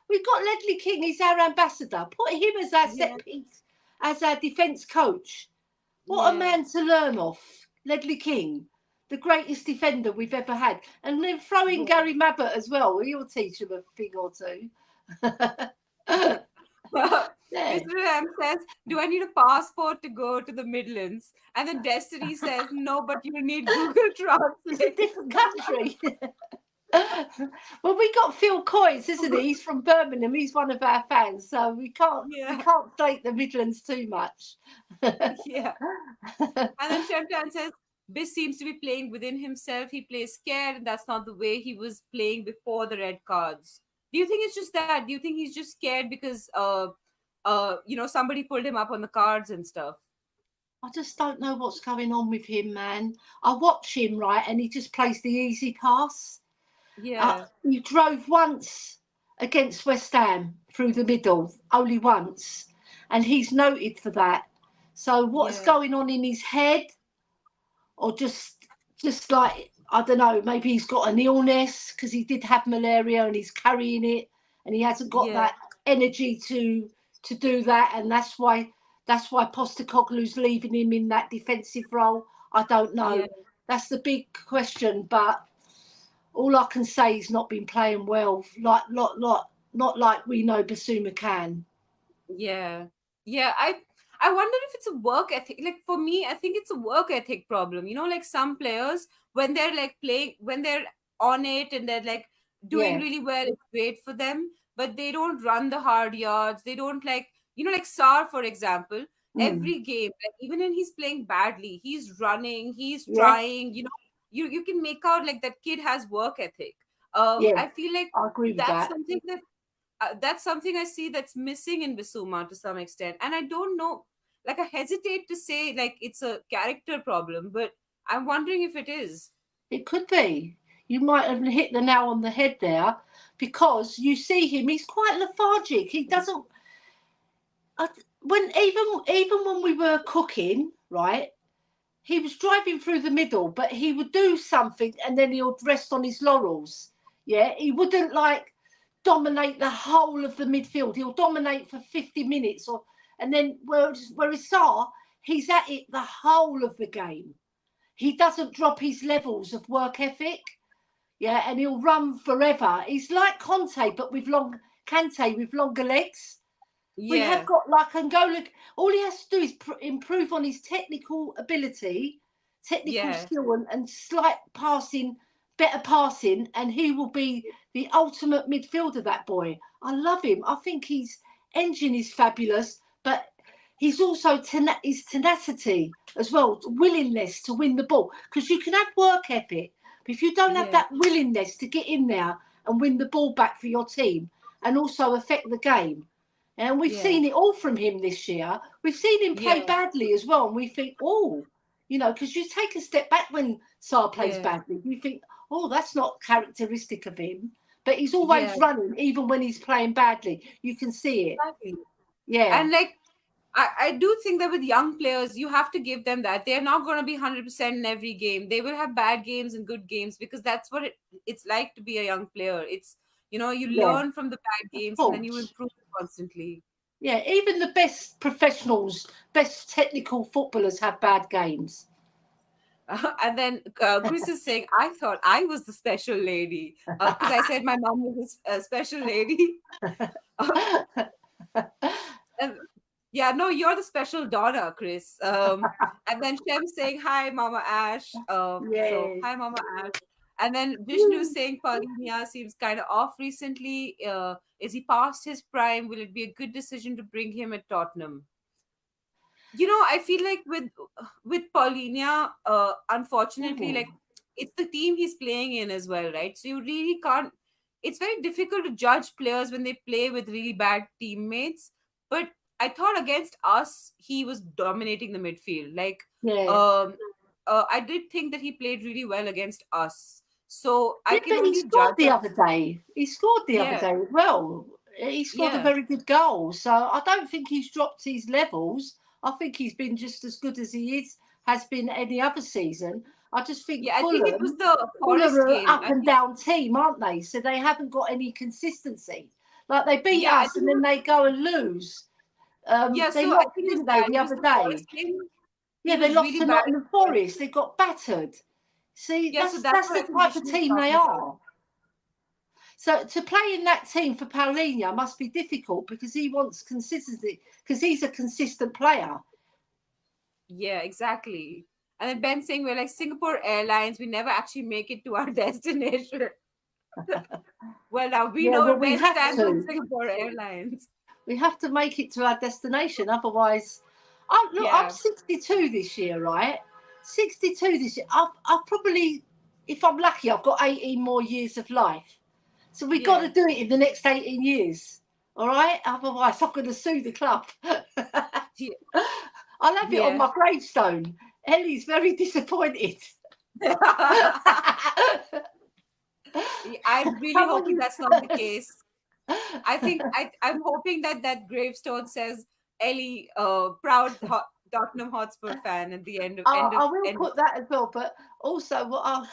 We've got Ledley King. He's our ambassador. Put him as our yeah, set piece, as our defence coach. What a yeah. man to learn off, Ledley King. the greatest defender we've ever had. And then throw in Yeah. Gary Mabbott as well. He'll teach him a thing or two. Yeah. Mr. M says, "Do I need a passport to go to the Midlands?" And then Destiny says, "No, but you need Google It's a Translate." different country. Well, we got Phil Coyce, isn't he? He's from Birmingham. He's one of our fans, so we Yeah, can't take the Midlands too much. yeah. And then Shemtan says, "Biss seems to be playing within himself. He plays scared, and that's not the way he was playing before the red cards." Do you think it's just that? Do you think he's just scared because somebody pulled him up on the cards and stuff? I just don't know what's going on with him, man. I watch him, right, and he just plays the easy pass. Yeah, He drove once against West Ham through the middle, only once, and he's noted for that. So what's yeah, going on in his head, or just like I don't know, maybe he's got an illness because he did have malaria and he's carrying it, and he hasn't got yeah, that energy to do that, and that's why Postecoglou's leaving him in that defensive role. I don't yeah. know. That's the big question, but all I can say is not been playing well, not like we know Basuma can. Yeah. Yeah, I wonder if it's a work ethic. Like for me, I think it's a work ethic problem. Like some players when they're like playing when they're on it and they're like doing Yeah. really well, it's great for them, but they don't run the hard yards. They don't like Sar, for example, Mm. every game, like even when he's playing badly, he's running, he's Yeah. trying, you can make out like that kid has work ethic. Yeah. I feel like I agree with that's that. something that's something I see that's missing in Bisuma to some extent. And I don't know, like, I hesitate to say, like, it's a character problem, but I'm wondering if it is. It could be. You might have hit the nail on the head there, because you see him. He's quite lethargic. He doesn't. When even when we were cooking, right? He was driving through the middle, but he would do something and then he would rest on his laurels. Yeah, he wouldn't like dominate the whole of the midfield. He'll dominate for 50 minutes, and then whereas Sarr, he's at it the whole of the game. He doesn't drop his levels of work ethic. Yeah, and he'll run forever. He's like Kante with longer legs. We have Yeah, got like Angola. All he has to do is improve on his technical ability, technical yeah, skill, and slight passing, better passing, and he will be the ultimate midfielder. That boy, I love him. I think his engine is fabulous, but he's also his tenacity as well, willingness to win the ball. Because you can have work ethic, but if you don't have yeah, that willingness to get in there and win the ball back for your team, and also affect the game, and we've yeah, seen it all from him this year. We've seen him play yeah, badly as well. And we think, oh, because you take a step back when Saar plays yeah, badly. You think, oh, that's not characteristic of him. But he's always yeah, running, even when he's playing badly. You can see it. exactly. Yeah. And like, I do think that with young players, you have to give them that. They're not going to be 100% in every game. They will have bad games and good games because that's what it's like to be a young player. You Yeah. learn from the bad Of games and then you course. improve constantly. Yeah. Even the best professionals, best technical footballers have bad games. And then Chris is saying, I thought I was the special lady because I said my mom was a special lady. And yeah, no, you're the special daughter, Chris. And then Shem saying, "Hi, Mama Ash." So Yeah. hi, Mama Ash. And then Vishnu saying, "Paulinia seems kind of off recently. Is he past his prime? Will it be a good decision to bring him at Tottenham?" I feel like with Paulinia, unfortunately, like it's the team he's playing in as well, right? So you really can't. It's very difficult to judge players when they play with really bad teammates. But I thought against us, he was dominating the midfield. Like, Yeah. um, I did think that he played really well against us. So I Yeah, can but he only scored judge the us. other day. He scored the other Yeah, day as well. He scored a yeah. very good goal. So I don't think he's dropped his levels. I think he's been just as good as has been any other season. I just think Yeah, I think it was the Fulham Forest are an game. up I and think, down team, aren't they? So they haven't got any consistency. Like they beat yeah, I us and think then they go and lose. Yeah, They so I lost, think it was didn't they, that. the It was other the day? Forest game. Yeah, He they was lost really to bad at Nottingham Forest. Forest. They got battered. See, Yeah, so that's that's what the I think we type of should be team they talking about. are. So to play in that team for Paulinho must be difficult because he wants consistency because he's a consistent player. Yeah, exactly. And then Ben saying we're like Singapore Airlines, we never actually make it to our destination. Well, now we Yeah, know well, where we Ben have stands on to. Singapore Airlines. We have to make it to our destination. Otherwise, I'm Yeah, 62 this year, right? 62 this year. I'll probably, if I'm lucky, I've got 18 more years of life. So we've got yeah, to do it in the next 18 years. All right? Otherwise, I'm going to sue the club. yeah. I'll have it on Yeah. my gravestone. Ellie's very disappointed. I'm really Come on, hoping you that's not the Spurs. case. I think I'm hoping that that gravestone says Ellie, proud Tottenham Hotspur fan at the end of I will put that as well. But also, what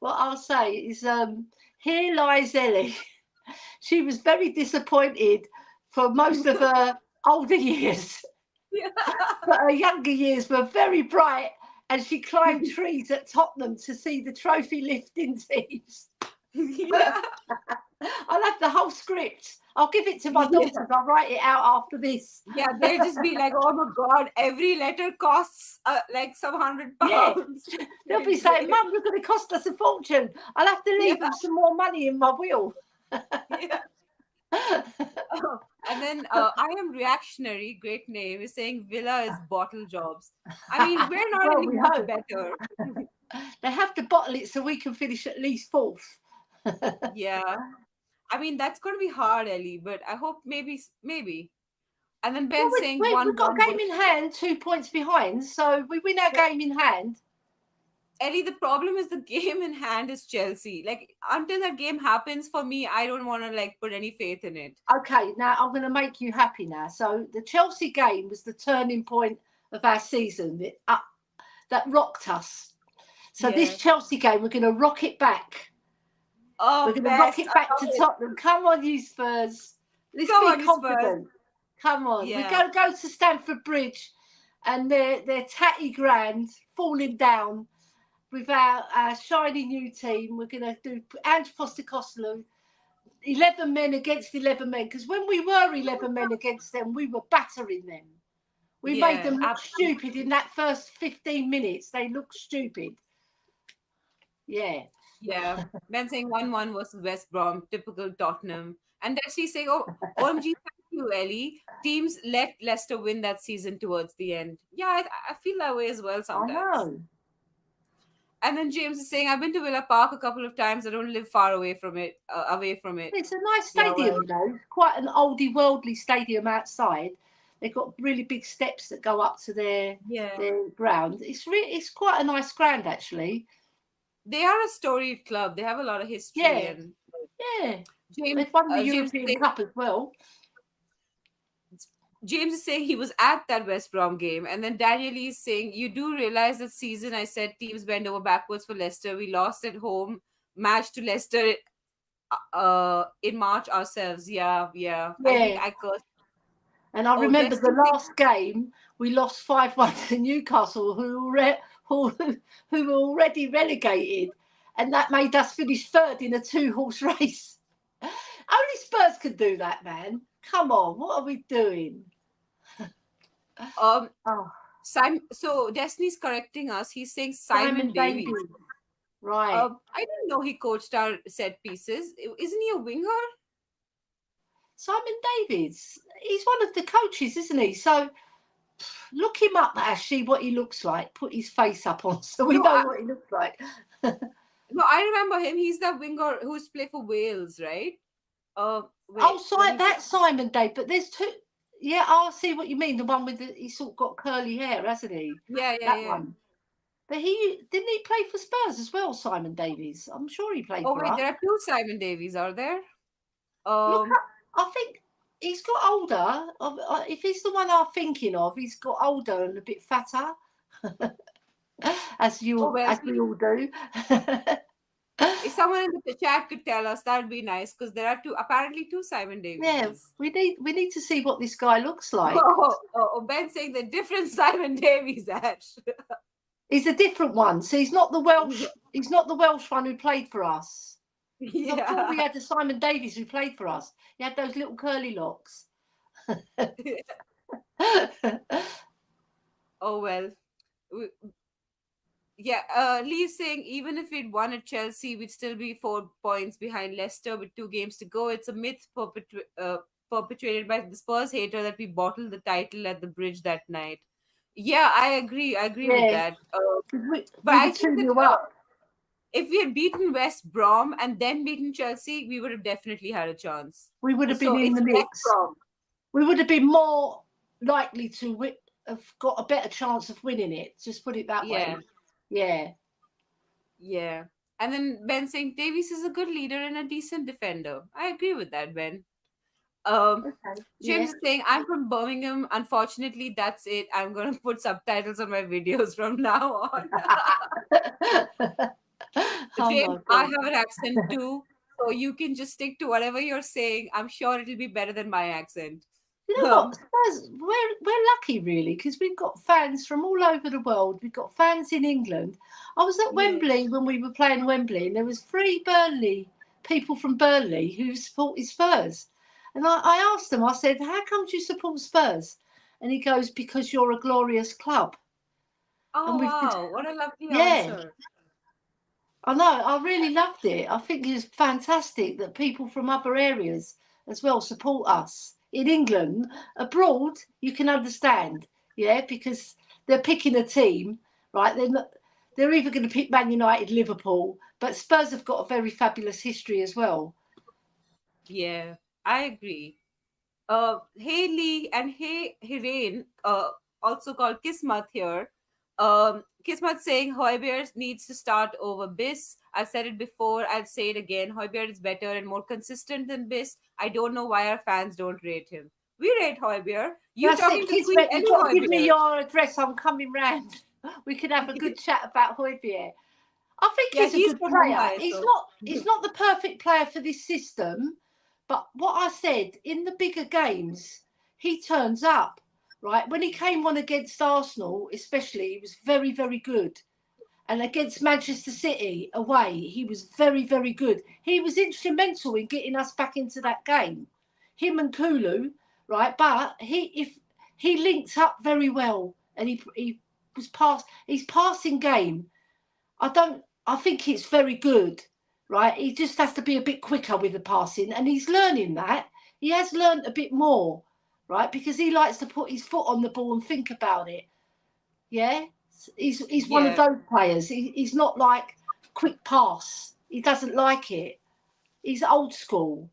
I'll say is, here lies Ellie. She was very disappointed for most of her older years, Yeah. but her younger years were very bright, and she climbed trees at Tottenham to see the trophy lifting teams. Yeah. I'll have the whole script. I'll give it to my Yeah. daughters. I'll write it out after this. Yeah, they'll just be like, "Oh my god, every letter costs like some hundred Yeah, pounds." they'll be saying, "Mum, you're going to cost us a fortune. I'll have to Yeah, leave them some more money in my will." yeah. Oh, and then I am reactionary. Great name is saying Villa is bottle jobs. I mean, we're not Well, any we much hope better. they have to bottle it so we can finish at least fourth. Yeah, I mean that's going to be hard, Ellie. But I hope maybe. And then Well, Ben saying we've got a 1-1 game was in hand, 2 points behind, so we win our but game in hand. Ellie. The problem is the game in hand is Chelsea. Like until that game happens for me, I don't want to like put any faith in it. Okay, now I'm going to make you happy now. So the Chelsea game was the turning point of our season that rocked us. So this Yeah. Chelsea game, we're going to rock it back. We're Oh, going to rock best. it I back love to it. Tottenham. Come on, you Spurs. Let's Come be on, you Spurs. confident. Come on. We're Yeah. going to go to Stamford Bridge and their tatty grand falling down with our shiny new team. We're going to do Ange Postecoglou, 11 men against 11 men. Because when we were 11 men against them, we were battering them. We made Yeah. them look stupid Absolutely. in that first 15 minutes. They looked stupid. Yeah. Yeah. Ben saying 1-1 versus West Brom, typical Tottenham. And then she's saying, "Oh, OMG, thank you, Ellie. Teams let Leicester win that season towards the end." Yeah, I feel that way as well I sometimes. know. And then James is saying, "I've been to Villa Park a couple of times. I don't live far away from it. Away from it." It's a nice Yeah, well, stadium, you know. Quite an oldie, worldly stadium outside. They've got really big steps that go up to yeah. their ground. It's quite a nice ground, actually. They are a storied club. They have a lot of history. Yeah, And yeah. James, They've won the James is European saying, Cup as well. he was at that West Brom game, and then Daniel Lee is saying, "You do realize that season I said teams bend over backwards for Leicester. We lost at home match to Leicester in March ourselves." Yeah, yeah. Yeah, I cursed. and I Oh, remember the Destiny saying, last game we lost 5-1 to Newcastle, who who were already relegated, and that made us finish third in a two-horse race. Only Spurs could do that, man. Come on, what are we doing? um, Oh, So Destiny's correcting us. He's saying Simon Simon Davies. Davies. Right. I didn't know he coached our set pieces. Isn't he a winger? Simon Davies. He's one of the coaches, isn't he? So look him up, Ashley, what he looks like. Put his face up on so we No, know what he looks like. no, I remember him. He's the winger who's played for Wales, right? Oh, Wait, let sorry, me check. that's Simon Davies. But there's two. Yeah, I see what you mean. The one with he's sort of got curly hair, hasn't he? Yeah, yeah, That yeah. one. But he didn't he play for Spurs as well, Simon Davies? I'm sure he played Oh for wait, us. there are two Simon Davies, are there? Look Um, up. I think he's got older. If he's the one I'm thinking of, he's got older and a bit fatter, oh well, as we all do. if someone in the chat could tell us, that'd be nice because there are apparently two Simon Yeah, Davies. we need to see what this guy looks like. Oh, Ben saying the different Simon Davies, Ash. He's a different one. So he's not the Welsh. He's not the Welsh one who played for us. Because I thought we Yeah. had the Simon Davies who played for us. He had those little curly locks. Oh well. W- Yeah, Lee's saying even if we'd won at Chelsea, we'd still be 4 points behind Leicester with 2 games to go. It's a myth perpetuated by the Spurs hater that we bottled the title at the bridge that night. Yeah, I agree. I agree with Yeah, that. But we I were think 2 that nil up. if we had beaten West Brom and then beaten Chelsea, we would have definitely had a chance. We would have been So in it's the West mix. Brom. We would have been more likely to have got a better chance of winning it. Just put it that way. Yeah, Yeah. yeah. And then Ben saying Davies is a good leader and a decent defender. I agree with that, Ben. Um, Okay. James Yeah. is saying, I'm from Birmingham. Unfortunately, that's it. I'm going to put subtitles on my videos from now on. Oh James, my I god. have an accent too. So you can just stick to whatever you're saying. I'm sure it'll be better than my accent. You know what? Um, Spurs, we're lucky really because we've got fans from all over the world. We've got fans in England. I was at yeah. Wembley when we were playing Wembley, and there was 3 Burnley people from Burnley who supported Spurs. And I asked them, I said, "How come you support Spurs?" And he goes, "Because you're a glorious club." And Oh, we've just, wow. What a lovely yeah, answer. I know. I really loved it. I think it's fantastic that people from other areas as well support us in England. Abroad, you can understand, yeah, because they're picking a team, right? They're either going to pick Man United, Liverpool, but Spurs have got a very fabulous history as well. Yeah, I agree. Haley and Hey Hiren, also called Kismat here. Kismat saying Hoiberg needs to start over Biss. I've said it before, I'll say it again. Hoiberg is better and more consistent than Biss. I don't know why our fans don't rate him. We rate Hoiberg. You That's talking it, to Queen Kismet. You've Ellie got to give me Hoiberg. your address. I'm coming round. We could have a good chat about Højbjerg. I think Yeah, he's a he's good from player. Mumbai, He's so not. He's not the perfect player for this system, but what I said in the bigger games, he turns up. Right when he came on against Arsenal, especially, he was very, very good. And against Manchester City away, he was very, very good. He was instrumental in getting us back into that game. Him and Kulu, right? But if he linked up very well, and he was pass. His passing game, I don't. I think it's very good, right? He just has to be a bit quicker with the passing, and he's learning that. He has learned a bit more, right? Because he likes to put his foot on the ball and think about it. Yeah, he's one of yeah. those players. He's not like quick pass. He doesn't like it. He's old school.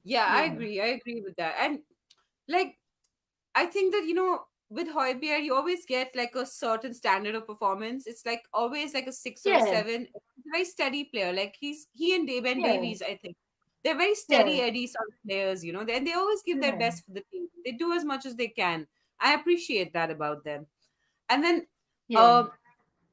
Yeah, I Yeah, agree. I agree with that. And like I think that with Højbjerg, you always get like a certain standard of performance. It's like always like a 6 or 7. yeah, He's a very steady player. Like he and Ben yeah, Davies, I think they're very steady yeah, Eddie sort of players. And they always give their yeah, best for the team. They do as much as they can. I appreciate that about them. And then yeah, um,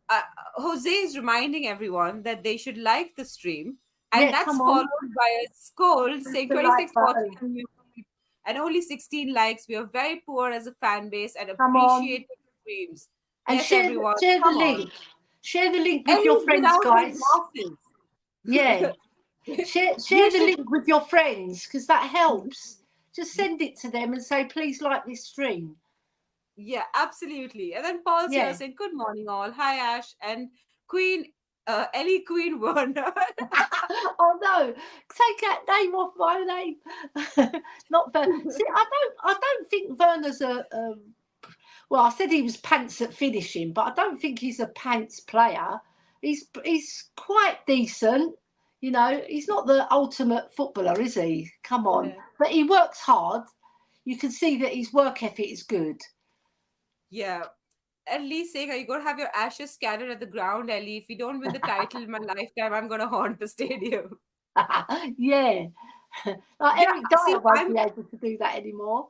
uh, Jose is reminding everyone that they should like the stream, and yeah. that's Come on, followed by a scold saying the 26 like watching button. on YouTube and only 16 likes. We are very poor as a fan base and Come on, appreciate the streams. and Yes, everyone, share the come on. link. Share the link with your Ellie's friends, without his guys. Yeah, glasses. share You the should, link with your friends because that helps. Just send it to them and say, please like this stream. yeah, absolutely. And then Paul's here Yeah. saying, "Good morning, all. Hi, Ash and Queen, Ellie Queen Werner." Oh no, take that name off my name. Not Ver. See, I don't think Werner's a. Well, I said he was pants at finishing, but I don't think he's a pants player. He's quite decent. He's not the ultimate footballer, is he? Come on, Yeah. but he works hard. You can see that his work ethic is good. Yeah. Ellie saying, "Are you going to have your ashes scattered at the ground, Ellie? If we don't win the title in my lifetime, I'm going to haunt the stadium." Yeah, like Yeah, Eric see, Dyer won't be able to do that anymore.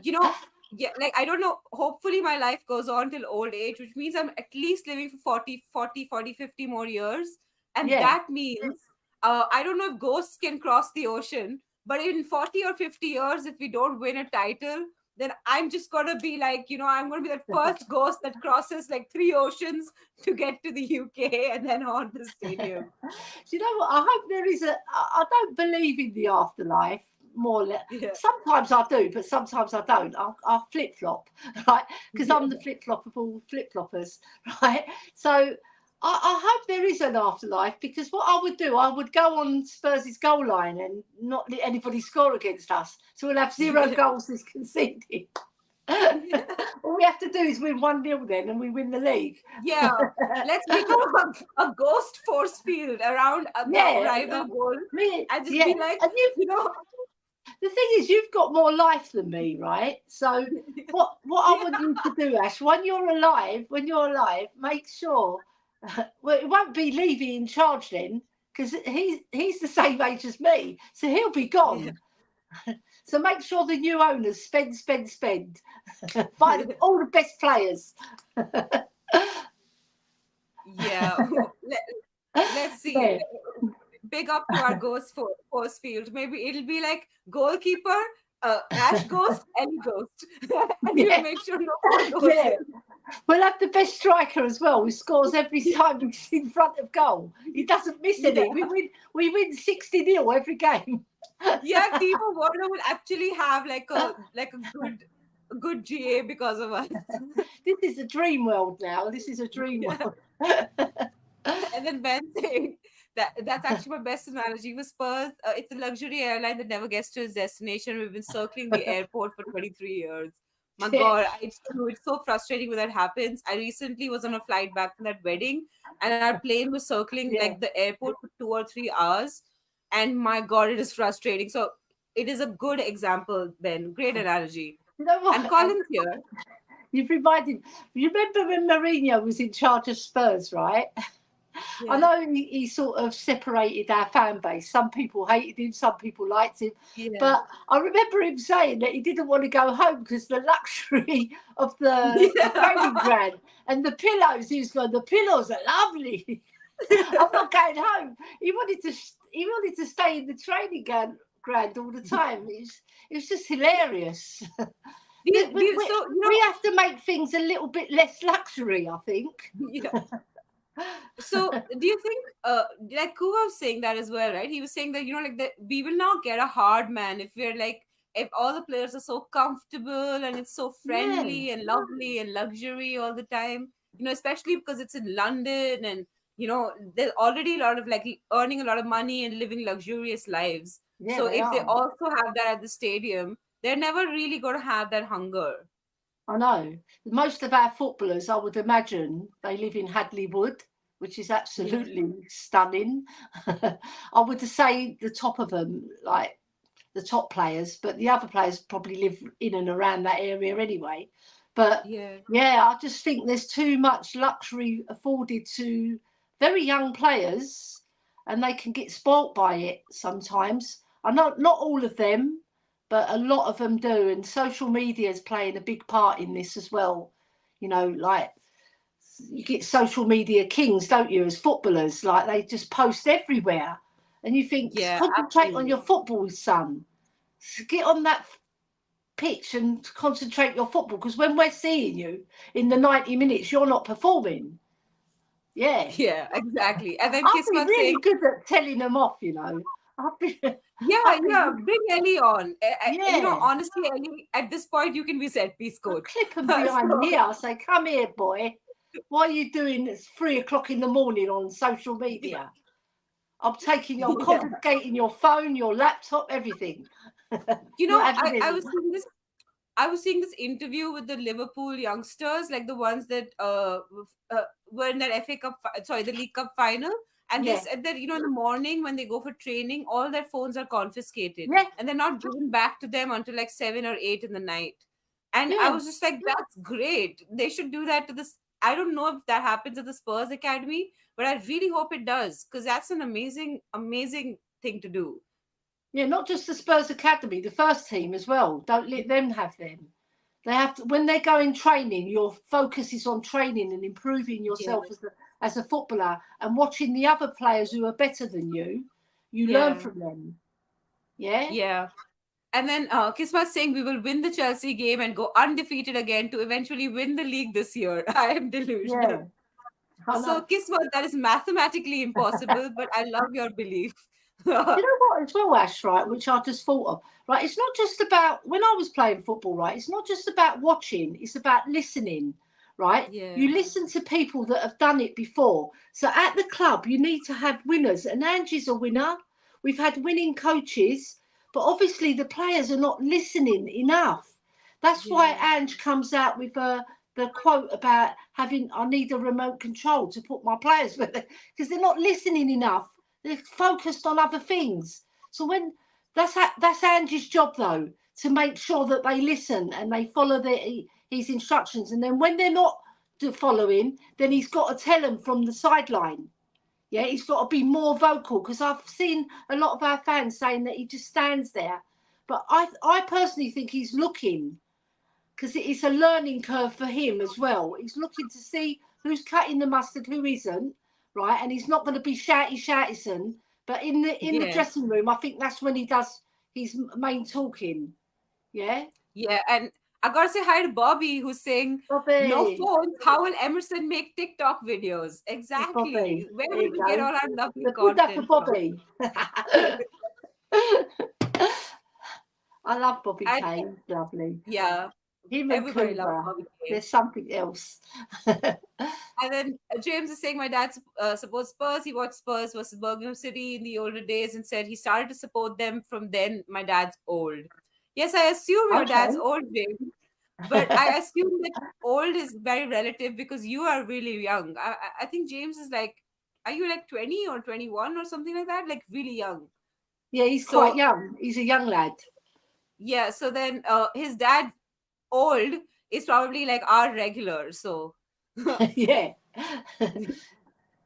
you know, yeah, like I don't know. Hopefully, my life goes on till old age, which means I'm at least living for 50 more years. And Yeah. that means, I don't know if ghosts can cross the ocean, but in 40 or 50 years, if we don't win a title, then I'm just gonna be like, I'm gonna be that first ghost that crosses like three oceans to get to the UK and then on the stadium. Do you know what? I hope there is a. I don't believe in the afterlife. More or less. Yeah. Sometimes I do, but sometimes I don't. I'll flip flop, right? Because I'm the Yeah. flip flop of all flip floppers, right? So I hope there is an afterlife, because what I would do, I would go on Spurs' goal line and not let anybody score against us. So we'll have zero Yeah. goals conceded. All we have to do is win 1-0 then, and we win the league. Yeah. Let's become a ghost force field around the Yeah, rival goal and just yeah. be like, And you, you know, the thing is, you've got more life than me, right? So what I want yeah, you to do, Ash, when you're alive, make sure. Well, it won't be Levy in charge then, because he's the same age as me, so he'll be yeah, gone. So make sure the new owners spend, spend, spend. Find all the best players. yeah. Let's see. Yeah, Big up to our force field. Maybe it'll be like goalkeeper, Ash Ghost, Ellie Ghost, and we'll yeah, make sure no one goes yeah. in. We'll have the best striker as well, who scores every time he's in front of goal. He doesn't miss Yeah, any. We win 60-0 every game. yeah. Timo Werner will actually have like a good GA because of us. This is a dream world now. This is a dream Yeah. world. And then Ben saying that's actually my best analogy for Spurs. It's a luxury airline that never gets to its destination. We've been circling the airport for 23 years. My Yeah, God, it's so frustrating when that happens. I recently was on a flight back from that wedding, and our plane was circling yeah. like the airport for 2 or 3 hours. And my God, it is frustrating. So it is a good example, Ben. Great analogy. You know And what? Colin's here. You've reminded. You remember when Mourinho was in charge of Spurs, right? I Yeah. know he sort of separated our fan base. Some people hated him, some people liked him. Yeah. But I remember him saying that he didn't want to go home because the luxury of the training Yeah. ground and the pillows, he was going, the pillows are lovely. I'm not going home. He wanted to stay in the training ground all the time. It was just hilarious. We So, we have to make things a little bit less luxury, I think. yeah. So, do you think, like Kuva was saying that as well, right? He was saying that, like that we will not get a hard man if all the players are so comfortable and it's so Yeah, friendly and lovely and luxury all the time, especially because it's in London and, there's already a lot of like earning a lot of money and living luxurious lives. yeah, So, they if they are. also have that at the stadium, they're never really going to have that hunger. I know. Most of our footballers, I would imagine, they live in Hadley Wood, which is Yeah. absolutely stunning. I would say the top of them, like the top players, but the other players probably live in and around that area anyway. But Yeah. yeah, I just think there's too much luxury afforded to very young players, and they can get spoilt by it sometimes. I know not all of them, but a lot of them do, and social media is playing a big part in this as well. Like you get social media kings, don't you, as footballers? Like they just post everywhere, and you think, Yeah, concentrate on absolutely. your football, son. Get on that pitch and concentrate your football, because when we're seeing you in the 90 minutes, you're not performing. Yeah, Yeah, exactly. And then I'll be Kismat really saying, good at telling them off. I'll be, yeah, I'll be, yeah, bring Ellie on. yeah. Honestly, Ellie, at this point, you can be set piece I'll coach. clip them behind So, the ear. I'll say, come here, boy. What are you doing at 3 o'clock in the morning on social media? I'm I'm yeah. confiscating your phone, your laptop, everything. Not having I any. was seeing this interview with the Liverpool youngsters, like the ones that were in that FA Cup, sorry, the League Cup final. And they Yeah, said that, in the morning when they go for training, all their phones are confiscated yeah, and they're not given back to them until like 7 or 8 in the night. And I yeah. was just like, that's great. They should do that to this. I don't know if that happens at the Spurs Academy, but I really hope it does because that's an amazing, amazing thing to do. Yeah, not just the Spurs Academy, the first team as well. Don't let them have them. They have to, when they go in training, your focus is on training and improving Yeah. yourself as a footballer, and watching the other players who are better than you. You learn Yeah. from them. Yeah, Yeah. And then Kismat saying we will win the Chelsea game and go undefeated again to eventually win the league this year. I am delusional. Yeah, I So, know. Kismat, that is mathematically impossible, but I love your belief. You know what, as well, Ash, right, which I just thought of, right, it's not just about, when I was playing football, right, it's not just about watching, it's about listening, right? Yeah, You listen to people that have done it before. So at the club, you need to have winners, and Angie's a winner. We've had winning coaches, but obviously the players are not listening enough. That's why yeah, Ange comes out with the quote about having, I need a remote control to put my players with it, because they're not listening enough. They're focused on other things. So when that's Angie's job though, to make sure that they listen and they follow his instructions. And then when they're not following, then he's got to tell them from the sideline. Yeah, he's got to be more vocal, because I've seen a lot of our fans saying that he just stands there. But I personally think he's looking, because it's a learning curve for him as well. He's looking to see who's cutting the mustard, who isn't, right? And he's not going to be shouty, but in the yeah, dressing room, I think that's when he does his main talking. Yeah, yeah. And I gotta say hi to Bobby, who's saying, no Bobby, phones. How will Emerson make TikTok videos? Exactly. Bobby. Where There will you we get go. all our lovely They put that for content from? Bobby. I love Bobby And Kane. Lovely. yeah, Him and everybody loves Cooper. Bobby Kane. There's something else. And then James is saying my dad supports Spurs. He watched Spurs versus Birmingham City in the older days and said he started to support them from then. My dad's old. Yes, I assume your dad's Okay. old, James, but I assume that old is very relative because you are really young. I think James is like, are you like 20 or 21 or something like that? Like really young. Yeah, he's quite So young. He's a young lad. yeah, so then his dad old is probably like our regular. So Yeah.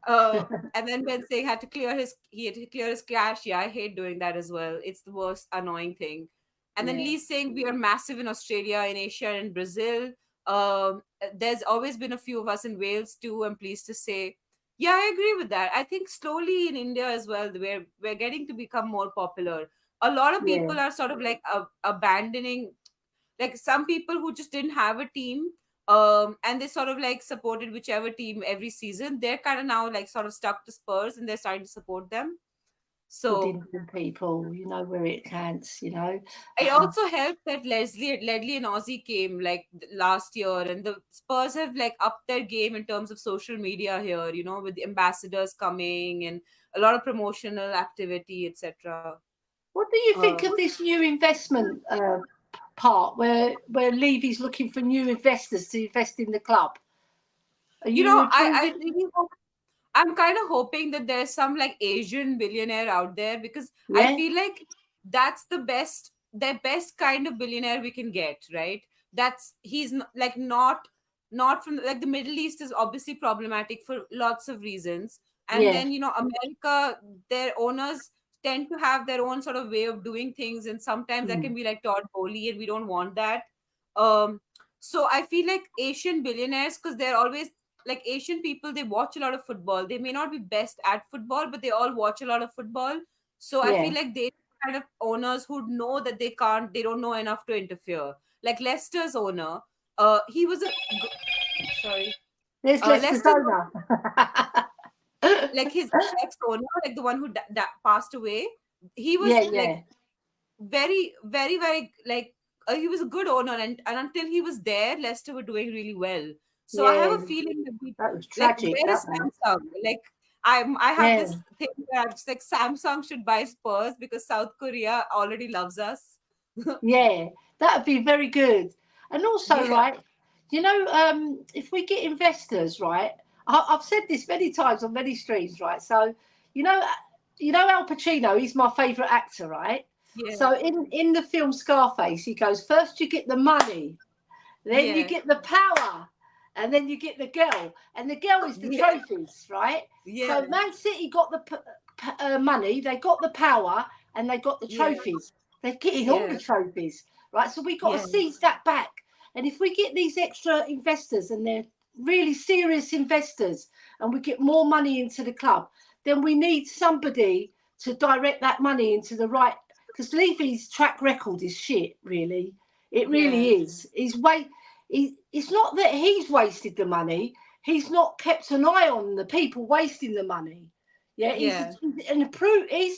Uh, and then Ben saying he had to clear his cache. Yeah, I hate doing that as well. It's the most annoying thing. And then Yeah. Lee's saying we are massive in Australia, in Asia, and Brazil. There's always been a few of us in Wales too. I'm pleased to say. Yeah, I agree with that. I think slowly in India as well, we're getting to become more popular. A lot of Yeah. people are sort of like abandoning, like some people who just didn't have a team, and they sort of like supported whichever team every season, they're kind of now like sort of stuck to Spurs and they're starting to support them. Good So Indian people, where it counts. it also helped that Ledley and Ozzy came like last year, and the Spurs have like upped their game in terms of social media here, with the ambassadors coming and a lot of promotional activity, etc. What do you uh, think of this new investment part where Levy's looking for new investors to invest in the club? Are you I approving? really hope, I'm kind of hoping that there's some like Asian billionaire out there because I Yeah. feel like that's their best kind of billionaire we can get, right? That's he's like not from like the Middle East is obviously problematic for lots of reasons, and Yeah. then America, their owners tend to have their own sort of way of doing things, and sometimes that Mm. can be like Todd Bowley, and we don't want that. Um, so I feel like Asian billionaires, because they're always like Asian people, they watch a lot of football. They may not be best at football, but they all watch a lot of football. So I Yeah. feel like they kind of owners who know that they don't know enough to interfere. Like Leicester's owner, he was sorry, There's Leicester's Leicester's owner. like his ex-owner, like the one who passed away. He was Yeah, like yeah, very, very, very like he was a good owner, and until he was there, Leicester were doing really well. So I have yeah. a feeling that That was like tragic, where that is one. Samsung? Like I have Yeah, this thing where I'm just like Samsung should buy Spurs because South Korea already loves us. yeah. That would be very good. And also, Yeah, right, if we get investors, right, I've said this many times on many streams, right? So, you know, Al Pacino, he's my favourite actor, right? yeah, So in the film Scarface, he goes, first you get the money, then you yeah, get the power, and then you get the girl. And the girl is the yeah, trophies, right? yeah, So Man City got the money, they got the power, and they got the yeah, trophies. They're getting all the yeah, trophies, right? So we got to yeah, seize that back. And if we get these extra investors, and they're really serious investors, and we get more money into the club, then we need somebody to direct that money into the right. because Levy's track record is shit. Really, it Yeah. really is. It's not that he's wasted the money. He's not kept an eye on the people wasting the money. Yeah, Yeah.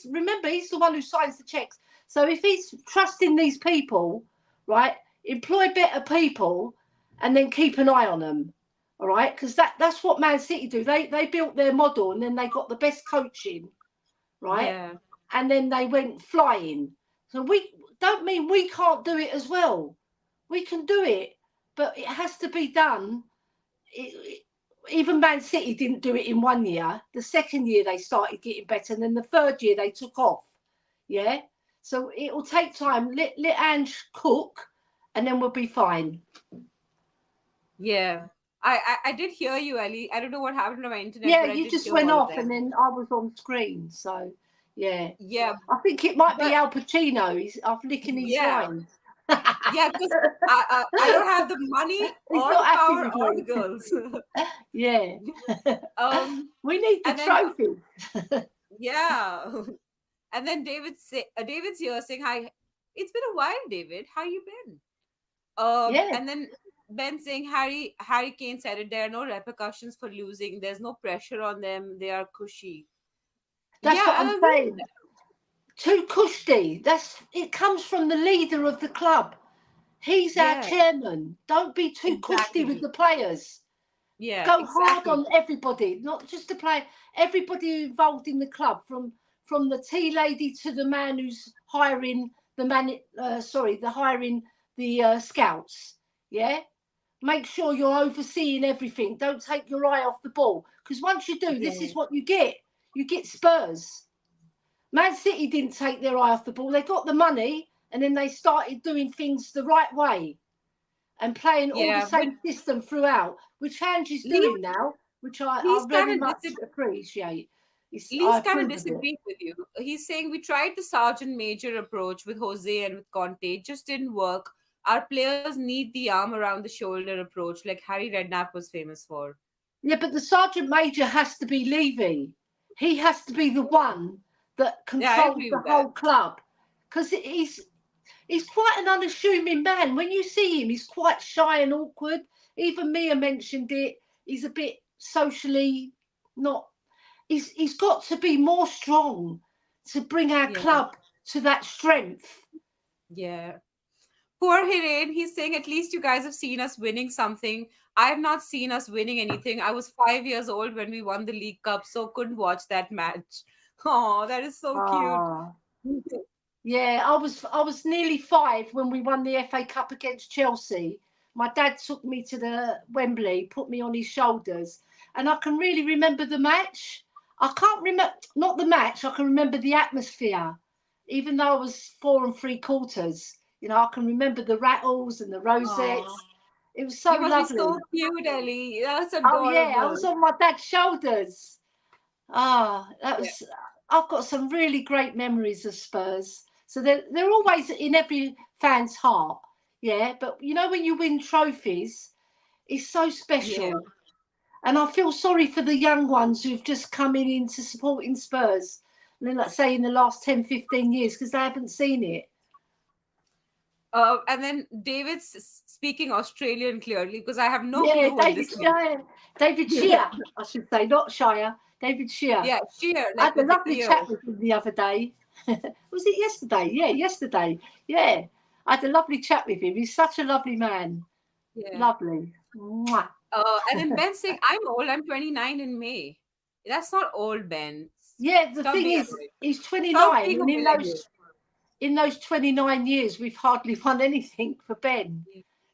remember, he's the one who signs the checks. So if he's trusting these people, right, employ better people, and then keep an eye on them. All right, because that's what Man City do. They built their model, and then they got the best coaching, right, Yeah. and then they went flying. So we don't mean we can't do it as well. We can do it, but it has to be done. Even Man City didn't do it in 1 year. The second year they started getting better, and then the third year they took off. Yeah, so it will take time. Let Ange cook, and then we'll be fine. Yeah. I did hear you, Ellie. I don't know what happened to my internet, Yeah, but I you did just hear went all of off, and them. then I was on screen. So yeah, Yeah. I think it might be But Al Pacino. He's I'm licking his yeah. lines. Yeah, because I don't have the money He's or not the happy power with or the me. girls. Yeah. We need the And then trophy. yeah. And then David's here saying hi. It's been a while, David. How you been? Yeah, And then Ben saying Harry Kane said it. There are no repercussions for losing. There's no pressure on them. They are cushy. that's Yeah, what I'm I agree with saying. Too cushy. It comes from the leader of the club. He's that. our Yeah, chairman. Don't be too cushy with exactly. the players. Yeah, Go hard exactly. on everybody, not just the player. Everybody involved in the club, from the tea lady to the man who's hiring the hiring the scouts. Yeah, make sure you're overseeing everything. Don't take your eye off the ball, because once you do, this Yeah, is what you get. You get Spurs. Man City didn't take their eye off the ball. They got the money, and then they started doing things the right way and playing all the yeah. But same system throughout, which Ange is Lee doing now, which I Lee's very kind of much appreciate. I Lee's kind of approve of it. disagreeing with you. He's saying we tried the Sergeant Major approach with Jose and with Conte. It just didn't work. Our players need the arm around the shoulder approach, like Harry Redknapp was famous for. Yeah, but the Sergeant Major has to be Levy. He has to be the one that Yeah, I controls agree the with that. whole club, because he's quite an unassuming man. When you see him, he's quite shy and awkward. Even Mia mentioned it. He's a bit socially not. He's got to be more strong to bring our Yeah, club to that strength. yeah. Poor Hiren, he's saying at least you guys have seen us winning something. I have not seen us winning anything. I was 5 years old when we won the League Cup, so couldn't watch that match. Oh, that is so cute. Ah, yeah, I was nearly 5 when we won the FA Cup against Chelsea. My dad took me to the Wembley, put me on his shoulders, and I can really remember the match. I can't remember not the match. I can remember the atmosphere, even though I was 4 3/4. I can remember the rattles and the Oh, rosettes. It was so you must be lovely. so cute, Ellie. That's Oh yeah, I adorable. was on my dad's shoulders. Ah, that Yeah, was. I've got some really great memories of Spurs. So they're always in every fan's heart. Yeah, but when you win trophies, it's so yeah. special. And I feel sorry for the young ones who've just come in into supporting Spurs. And then, let's say, in the last 10, 15 years, because they haven't seen it. And then David's speaking Australian clearly because I have no Yeah, clue who's David listening. Shire. David Shear, I should say, not Shire. David Shear. Yeah, sheer, I like had a with the lovely ear. chat with him the other day. Was it yesterday? Yeah, yesterday. Yeah. I had a lovely chat with him. He's such a lovely man. Yeah. Lovely. Mwah. And then Ben saying, I'm old, I'm 29 in May. That's not old, Ben. Yeah, the Stop thing being is, annoying. he's Stop 29, being a and in millennial. those 29 years, we've hardly won anything for Ben.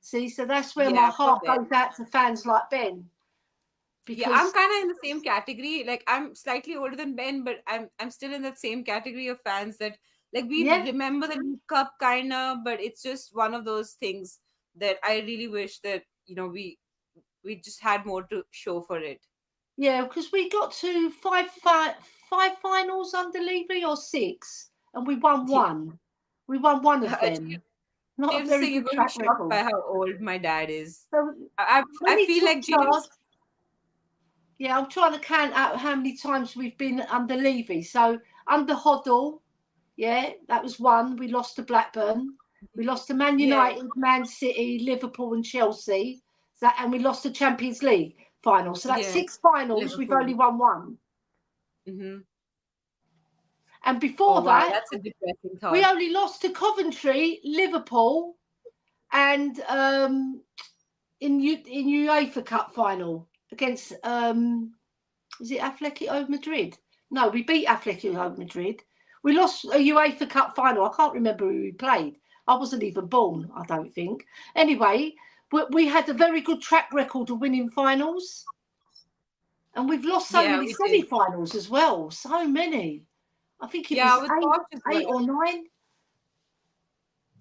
See, so that's where my Yeah, poor heart Ben. goes out to fans like Ben, Yeah, I'm because kind of in the same category. Like I'm slightly older than Ben, but I'm still in that same category of fans that like we yeah, remember the League Cup kind of, but it's just one of those things that I really wish that we just had more to show for it. yeah, because we got to five finals under Levy, or six, and we won one. We won one of them. Not a James is very saying you're good going to be track shocked record. by how old my dad is. So I when he feel took like charge, James. yeah, I'm trying to count out how many times we've been under Levy. So under Hoddle, Yeah, that was one. We lost to Blackburn. We lost to Man Yeah, United, Man City, Liverpool, and Chelsea. And we lost the Champions League final. So that's yeah. 6 finals. We've Liverpool. only won one. Mm-hmm. And Oh before wow, that, that's a depressing we thought. only lost to Coventry, Liverpool, and in UEFA Cup final against is it Atletico Madrid? No, we beat Atletico Madrid. We lost a UEFA Cup final. I can't remember who we played. I wasn't even born, I don't think. Anyway, we had a very good track record of winning finals, and we've lost so Yeah, many we did. semi-finals as well. So many. I think it Yeah, was with eight, Poch as well. 8 or 9.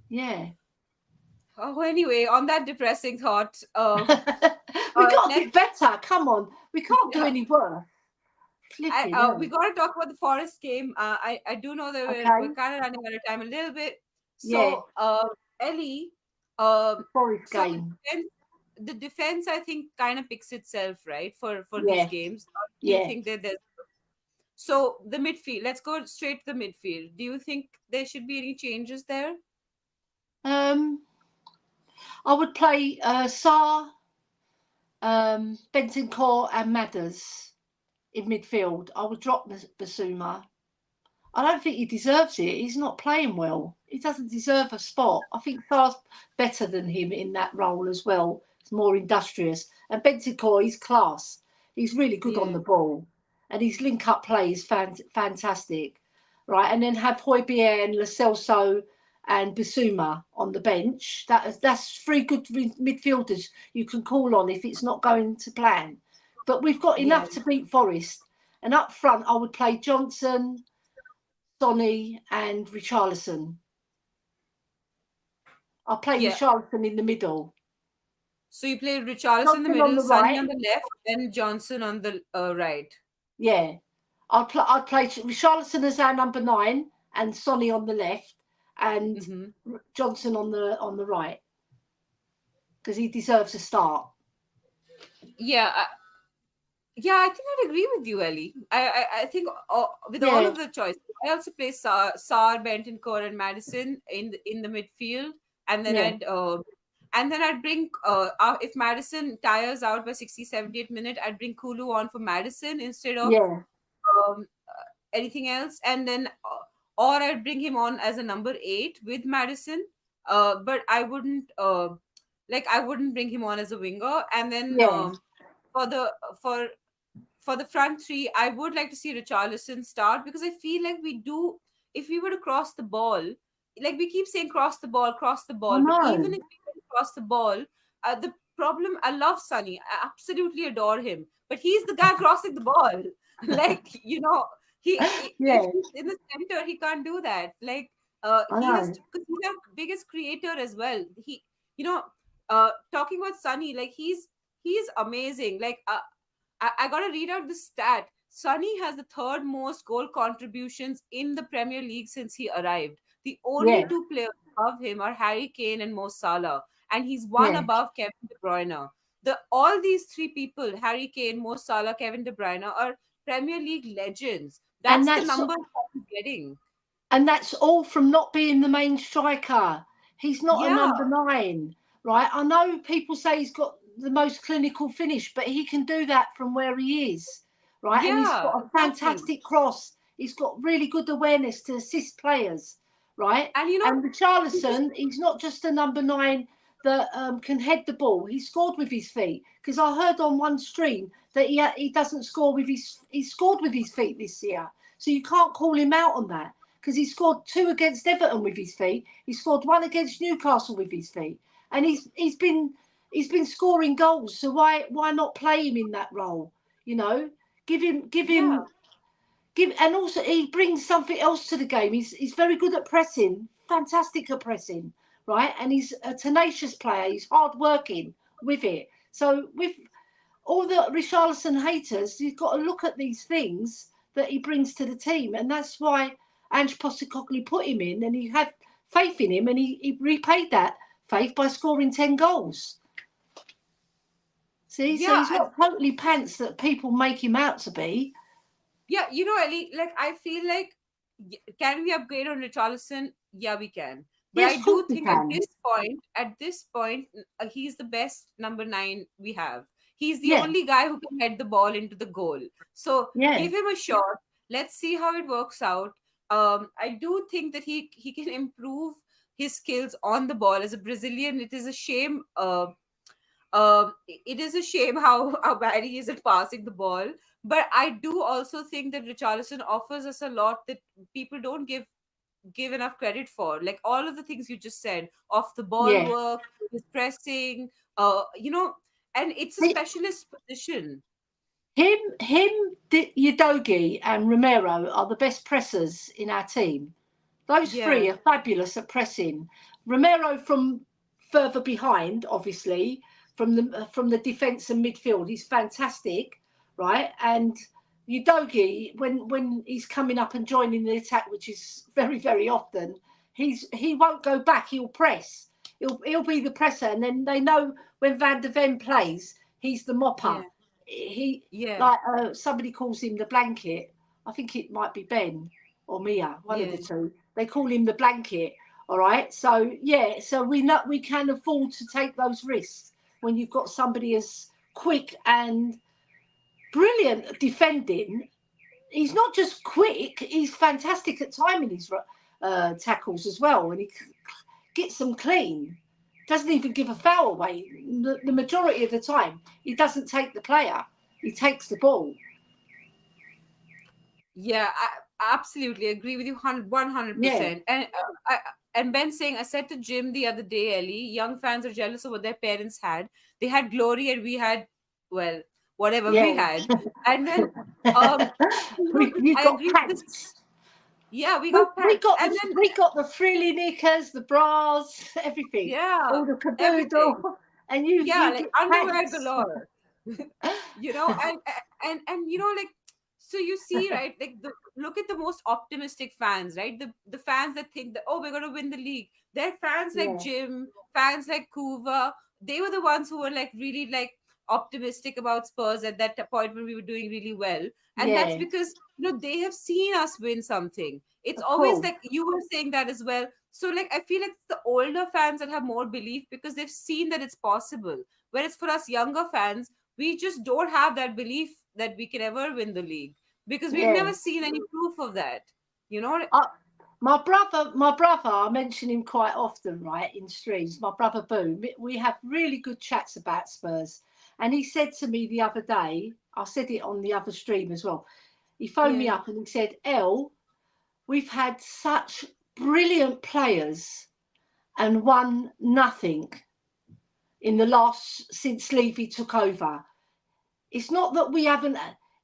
Yeah. Oh, anyway, on that depressing thought, We got a let's bit better. Come on, we can't do yeah, any worse. Flipping we hell. got to talk about the Forest game. I do know that we're Okay. kind of running out of time a little bit. Yeah. So, Ellie, The um, Forest so game. the defense, I think, kind of picks itself, right, for these Yeah. games. Do you Yeah. think that there's so the midfield? Let's go straight to the midfield. Do you think there should be any changes there? Um, I would play Sarr, Bentancur, and Madders in midfield. I would drop Basuma. I don't think he deserves it. He's not playing well. He doesn't deserve a spot. I think Sarr's better than him in that role as well. He's more industrious. And Bentancur, he's class. He's really good on Yeah. the ball. And his link-up play is fantastic. Right, and then have Højbjerg and Lo Celso and Basuma on the bench. That's three good midfielders you can call on if it's not going to plan. But we've got Yeah. enough to beat Forest. And up front, I would play Johnson, Sonny and Richarlison. I'll play Yeah. Richarlison in the middle. So you play Richarlison in the Johnson on middle, the Sonny right. on the left, and Johnson on the right. Yeah. I'll play Richarlison as our number 9 and Sonny on the left and Hmm. Johnson on the right because he deserves a start. Yeah, yeah, I think I'd agree with you, Ellie. I think with all Yeah. of the choices, I also play Saar, Bentancur, and Madison in the midfield, and then Yeah. I'd bring if Madison tires out by 60, 78 minute, I'd bring Kulu on for Madison instead of Yeah. anything else, and then or I'd bring him on as a number 8 with Madison, but I wouldn't bring him on as a winger, and then Yeah. for the for for the front three, I would like to see Richarlison start because I feel like we do. If we were to cross the ball, like we keep saying, cross the I ball, but even know. if we can cross the ball, the problem. I love Sonny. I absolutely adore him, but he's the guy crossing the ball. Like if Yeah. he's in the center, he can't do that. Like I he has know. to, because he's our biggest creator as well. You know, talking about Sonny, like he's amazing. Like I got to read out the stat. Sonny has the third most goal contributions in the Premier League since he arrived. The only Yeah. two players above him are Harry Kane and Mo Salah, and he's one Yeah. above Kevin De Bruyne. All these three people, Harry Kane, Mo Salah, Kevin De Bruyne, are Premier League legends. And That's the that's number he's getting. And that's all from not being the main striker. He's not a Yeah, number 9, right? I know people say he's got the most clinical finish, but he can do that from where he is, right? And he's yeah, got a exactly. fantastic cross. He's got really good awareness to assist players, right? And And he just Richarlison, he's not just a number 9 that can head the ball. He scored with his feet because I heard on one stream that he doesn't score with he scored with his feet this year. So you can't call him out on that because he scored 2 against Everton with his feet. He scored 1 against Newcastle with his feet, and he's been scoring goals. So why not play him in that role? You know, give him give yeah. him give, and also he brings something else to the game. He's very good at pressing, fantastic at pressing, right? And he's a tenacious player. He's hard working with it. So with all the Richarlison haters, you've got to look at these things that he brings to the team, and that's why Ange Postecoglou put him in, and he had faith in him, and he repaid that faith by scoring 10 goals. See, so Yeah, he's not totally pants that people make him out to be. yeah, Ellie, like I feel like Can we upgrade on Richarlison? Yeah, we can. But Yes, I of course do we think can. at this point, he's the best number nine we have. He's the Yeah, only guy who can head the ball into the goal. So yeah, give him a shot. Let's see how it works out. I do think that he can improve his skills on the ball. As a Brazilian, it is a shame. It is a shame how bad he is at passing the ball. But I do also think that Richarlison offers us a lot that people don't give enough credit for. Like all of the things you just said, off the ball yeah. work, his pressing, and it's a Hi- specialist position. Udogi, and Romero are the best pressers in our team. Those three Yeah, are fabulous at pressing. Romero from further behind, obviously, from the defence and midfield, he's fantastic, right? And Udogi, when he's coming up and joining the attack, which is very very often, he won't go back. He'll press. He'll be the presser, and then they know when Van de Ven plays, he's the yeah, mopper. He yeah, like somebody calls him the blanket. I think it might be Ben or Mia, one of yeah. the two. They call him the blanket. All right. So yeah, so we can afford to take those risks when you've got somebody as quick and brilliant at defending. He's not just quick; he's fantastic at timing his tackles as well, and he gets them clean. Doesn't even give a foul away. The majority of the time, he doesn't take the player; he takes the ball. Yeah, I absolutely agree with you 100%. Yeah, And Ben saying, I said to Jim the other day, Ellie, young fans are jealous of what their parents had. They had glory and we had, well, whatever we yeah. had. And then, um, We I got agree with this. pants. Yeah, we We, got we pants. got And the then, we got the frilly knickers, the bras, everything, yeah, all the everything. caboodle, and Yeah, you like get underwear pants. galore. And like, so you see, right, like, the look at the most optimistic fans, right, the fans that think that, oh, we're going to win the league. They're fans like Yeah, Jim, fans like Kuva. They were the ones who were like really like optimistic about Spurs at that point when we were doing really well. And that's yeah, because they have seen us win something. It's of always course. like you were saying that as well. So like I feel like it's the older fans that have more belief because they've seen that it's possible. Whereas for us younger fans, we just don't have that belief that we can ever win the league because we've Yeah. never seen any proof of that. You know? I, my brother, I mention him quite often, right, in streams. My brother Boom, we have really good chats about Spurs. And he said to me the other day, I said it on the other stream as well. He phoned me Yeah, up and he said, "El, we've had such brilliant players and won nothing in the last since Levy took over. It's not that we haven't.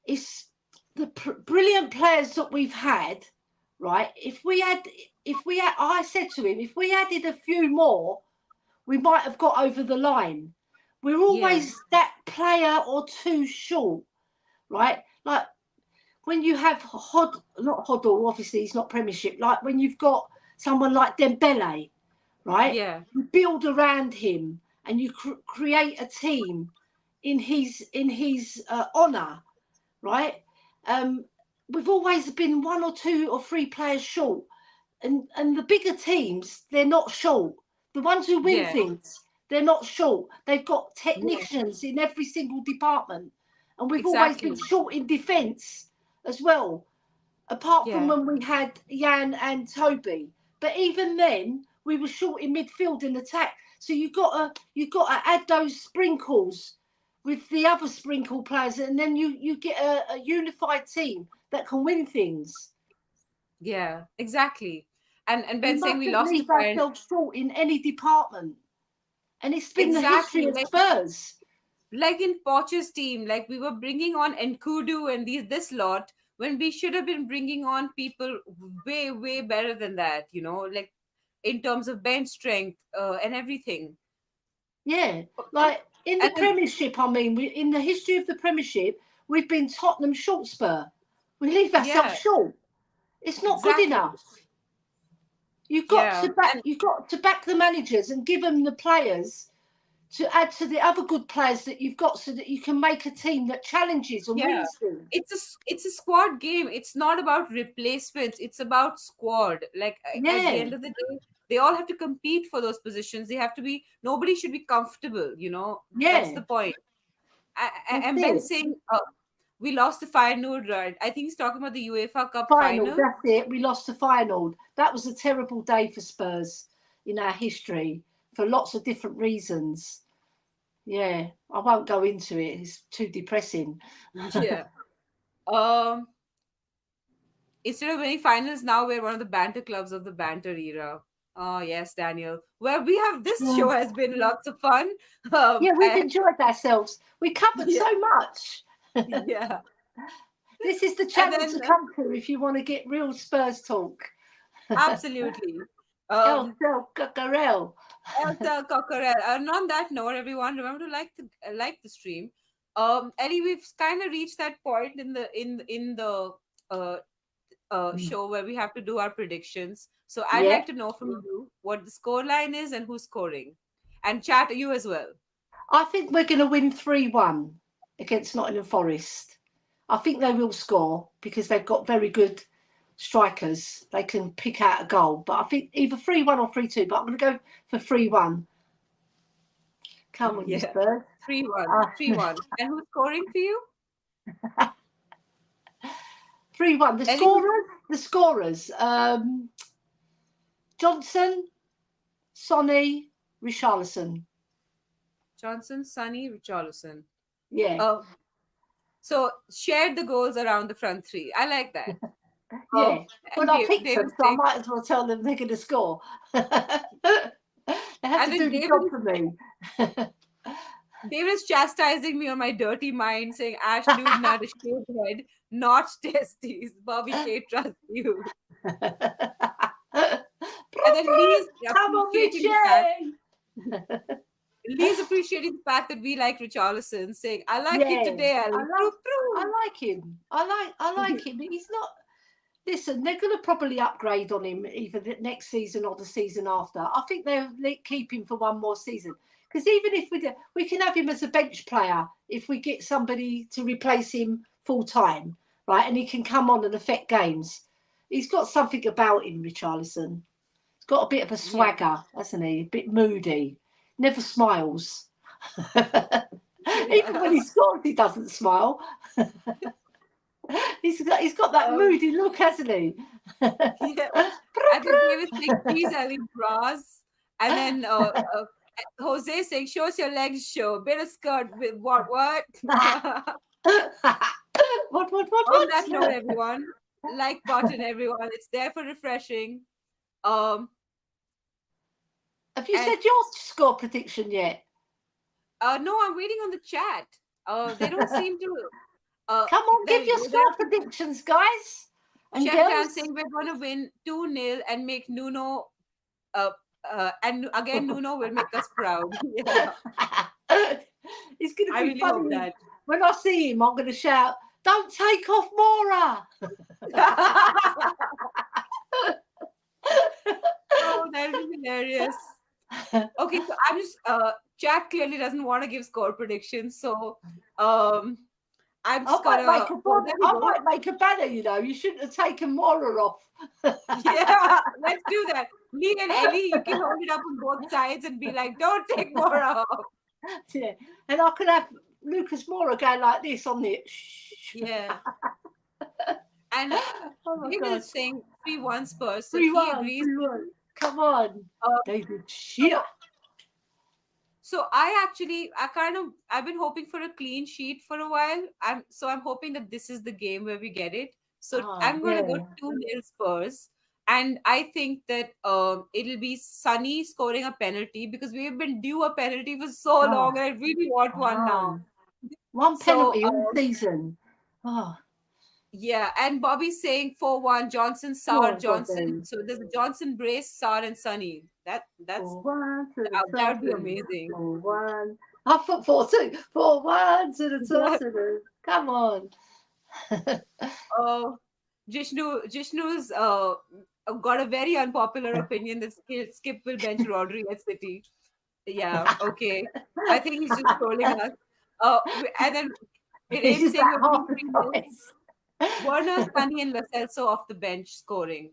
It's the brilliant players that we've had, right? If we had, I said to him, if we added a few more, we might have got over the line. We're yeah, always that player or two short, right? Like when you have not Hoddle, obviously he's not Premiership. Like when you've got someone like Dembele, right? yeah, You build around him and you create a team in his honour, right? Um, we've always been one or two or three players short, and the bigger teams they're not short. The ones who win yeah, things they're not short. They've got yeah, technicians in every single department, and we've always been exactly. short in defence as well apart from Yeah, when we had Jan and Toby. But even then, we were short in midfield and attack. So you got to add those sprinkles with the other sprinkle players, and then you get a unified team that can win things. yeah, exactly. And We Ben saying we mustn't lost a leave friend. ourselves short in any department. And it's been the history Exactly. of Spurs. Like in Poch's team, like we were bringing on Nkudu and this lot when we should have been bringing on people way better than that. Like in terms of bench strength and everything. Yeah, like in the And then, Premiership, I mean, in the history of the Premiership, we've been Tottenham short spur. We leave ourselves yeah, short. It's not good exactly. enough. You've got Yeah. to back. And You've got to back the managers and give them the players to add to the other good players that you've got, so that you can make a team that challenges and Yeah. wins things. It's a squad game. It's not about replacements. It's about squad. Like at the Yeah, end of the day, they all have to compete for those positions. They have to be. Nobody should be comfortable. That's yeah, the point. that's And Ben it. saying we lost the final, right? I think he's talking about the UEFA Cup Final, final. that's it. We lost the final. That was a terrible day for Spurs in our history for lots of different reasons. Yeah, I won't go into it. It's too depressing. Yeah. Um. Instead of winning finals, now we're one of the banter clubs of the banter era. Oh yes, Daniel. Well, we have this Yeah, show has been lots of fun. yeah, we've And enjoyed ourselves. We covered yeah, so much. yeah. This is the And channel then to come to if you want to get real Spurs talk. absolutely. El Um, Cockerel. Tel Cockerel. And on that note, everyone, remember to like the stream. Ellie, we've kind of reached that point in the uh, show where we have to do our predictions. So I'd Yeah, like to know from you what the score line is and who's scoring, and chat you as well. I think we're going to win 3-1 against Nottingham Forest. I think they will score because they've got very good strikers. They can pick out a goal. But I think either 3-1 or 3-2. But I'm going to go for 3-1. Come on, you Yeah, Spurs. 3-1, 3-1. And who's scoring for you? 3-1. The Ellie scorers? The scorers. Johnson, Sonny, Richarlison. Johnson, Sonny, Richarlison. Yeah, Uh, so shared the goals around the front three. I like that. yeah. Well, And I picked David them, so I saying, might as well tell them they're going to score. They have and to then do the job for me. David is chastising me on my dirty mind, saying, Ash Lubna to shaved head, not testes. Bobby K, trust you. And then Lee's Come on, appreciating the fact Richie. Lee's appreciating the fact that we like Richarlison, saying, I like you Yeah, today, I Ali. love. Proo, I proo. like him. I like him. He's not. Listen, they're going to probably upgrade on him either the next season or the season after. I think they'll keep him for one more season because even if we do, we can have him as a bench player if we get somebody to replace him full time, right? And he can come on and affect games. He's got something about him, Richarlison. He's got a bit of a Yeah. swagger, hasn't he? A bit moody. Never smiles. Even when Yeah. he scores, he doesn't smile. He's got that Um, moody look, hasn't he? yeah. And then David saying, please, Ali, bras. And then Jose saying, show us your legs, show. Bit of skirt with what? On that note, What? everyone, like button, everyone. It's there for refreshing. Um, Have you and said your score prediction yet? no, I'm waiting on the chat. They don't seem to. Come on, There give we your go. There score predictions, guys and Chef girls. Jan saying we're going to win 2-0 and make Nuno. Uh, and again, Nuno will make us proud. Yeah, It's going to I be really hope funny. that. When I see him, I'm going to shout, "Don't take off Mora!" Oh, that'll be hilarious. Okay, so I'm just chat clearly doesn't want to give score predictions, so um I'm just gonna oh there we I go. might make a banner. You shouldn't have taken Mora off. Yeah, let's do that. Me and Ellie, you can hold it up on both sides and be like, don't take more off. Yeah. And I could have Lucas Mora going like this on the. Shh. Yeah. And Oh my David God. is saying 3-1 Spurs, so 3 he 1, agrees. 3-1. Come on, Uh, David. so Shit. So I've been hoping for a clean sheet for a while. I'm hoping that this is the game where we get it. So Oh, I'm gonna go yeah. 2-0 Spurs. And I think that it'll be Sunny scoring a penalty because we've been due a penalty for so Oh, long and I really want one now. oh. One So penalty all season. Oh, yeah, and Bobby's saying 4-1 Johnson, Sar, poor Johnson. Bobby. So there's a Johnson brace, Sar and Sunny. That's 4-1 to the that would be Tottenham. amazing. 4-1. I put 4-2. 4-1 to the Tottenham. Come on. uh, Jishnu's got a very unpopular opinion that Skip will bench Rodri at City. Yeah, okay. I think he's just trolling us. And then It's Abe just saying that we're half winning the 3-0. price. Werner, Sunny, and Lo Celso off the bench scoring.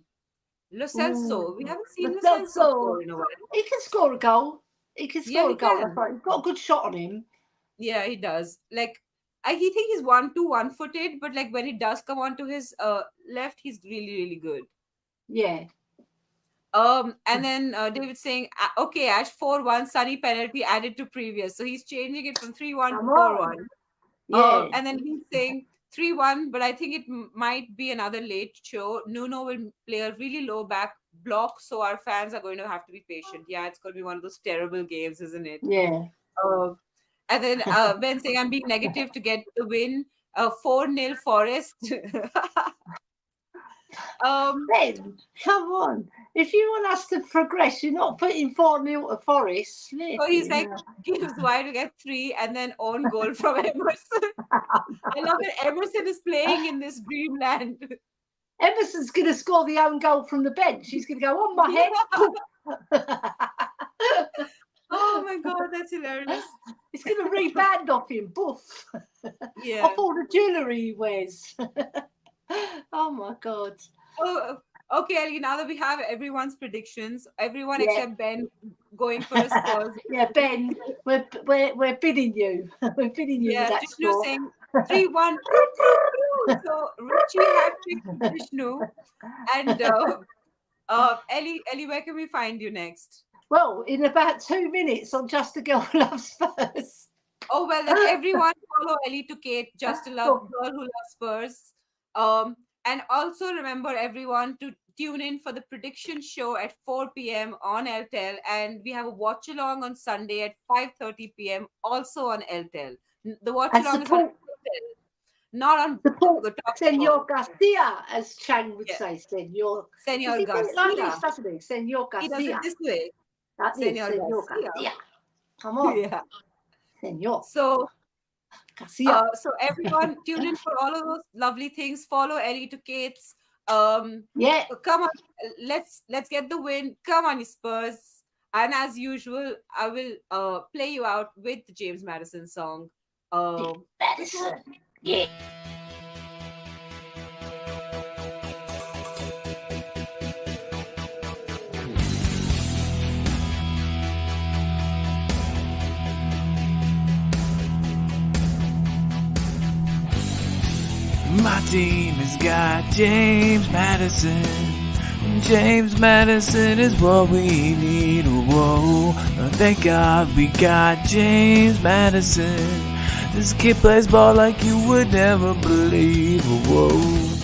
Lo Ooh, Celso, we haven't seen but Lo that's Celso so. score in a while. He can score a goal. He can Yeah, score he a goal. That's can. right. He's got a good shot on him. Yeah, he does. Like, he think he's 1-2 1-footed, but like when he does come onto his left, he's really really good. Yeah. And then David saying, okay, Ash 4-1, Sunny penalty added to previous, so he's changing it from 3-1 to Come four on. one. Yeah. And then he's saying 3-1, but I think it might be another late show. Nuno will play a really low back block, so our fans are going to have to be patient. Yeah, it's going to be one of those terrible games, isn't it? Yeah. Uh, and then Ben saying, I'm being negative to get the win. 4-0 Forest. um, Ben, come on. If you want us to progress, you're not putting 4-0 to Forest. so he's Flipping like, hell. gives wide to get 3 and then own goal from Emerson. I love that Emerson is playing in this dreamland. Emerson's going to score the own goal from the bench. He's going to go on my head. Oh my god, that's hilarious. He's going to rebound off him. Boof. Yeah. Off all the jewellery he wears. Oh my God. Oh, okay, Ellie, now that we have everyone's predictions, everyone Yeah. except Ben going for a Spurs. Yeah, Ben, we're bidding you. We're bidding you with Yeah, that Vishnu score. saying 3-1. So Richie hat trick to Vishnu. And Ellie, where can we find you next? Well, in about 2 minutes on Just a Girl Who Loves Spurs. Oh well, then everyone follow Ellie to Kate, just a love girl who loves Spurs. And also remember everyone to tune in for the prediction show at 4 p.m. on LTEL, and we have a watch along on Sunday at 5:30 p.m. also on LTEL. The watch And along is on support, LTEL, not on support the top. Senor Garcia, as Chang would Yeah. say. Senor. Senor Does he do it like Garcia. this, doesn't he? Senor He does it Garcia. this way. Like this, Senor Senor Garcia. Garcia. Come on. Yeah. Senor So Garcia. so everyone tune in for all of those lovely things. Follow Ellie to Kate's. Yeah. Come on, let's get the win. Come on, you Spurs. And as usual, I will play you out with the James Madison song. Madison. Yeah. My team has got James Madison. James Madison is what we need. Whoa, thank God we got James Madison. This kid plays ball like you would never believe. Whoa.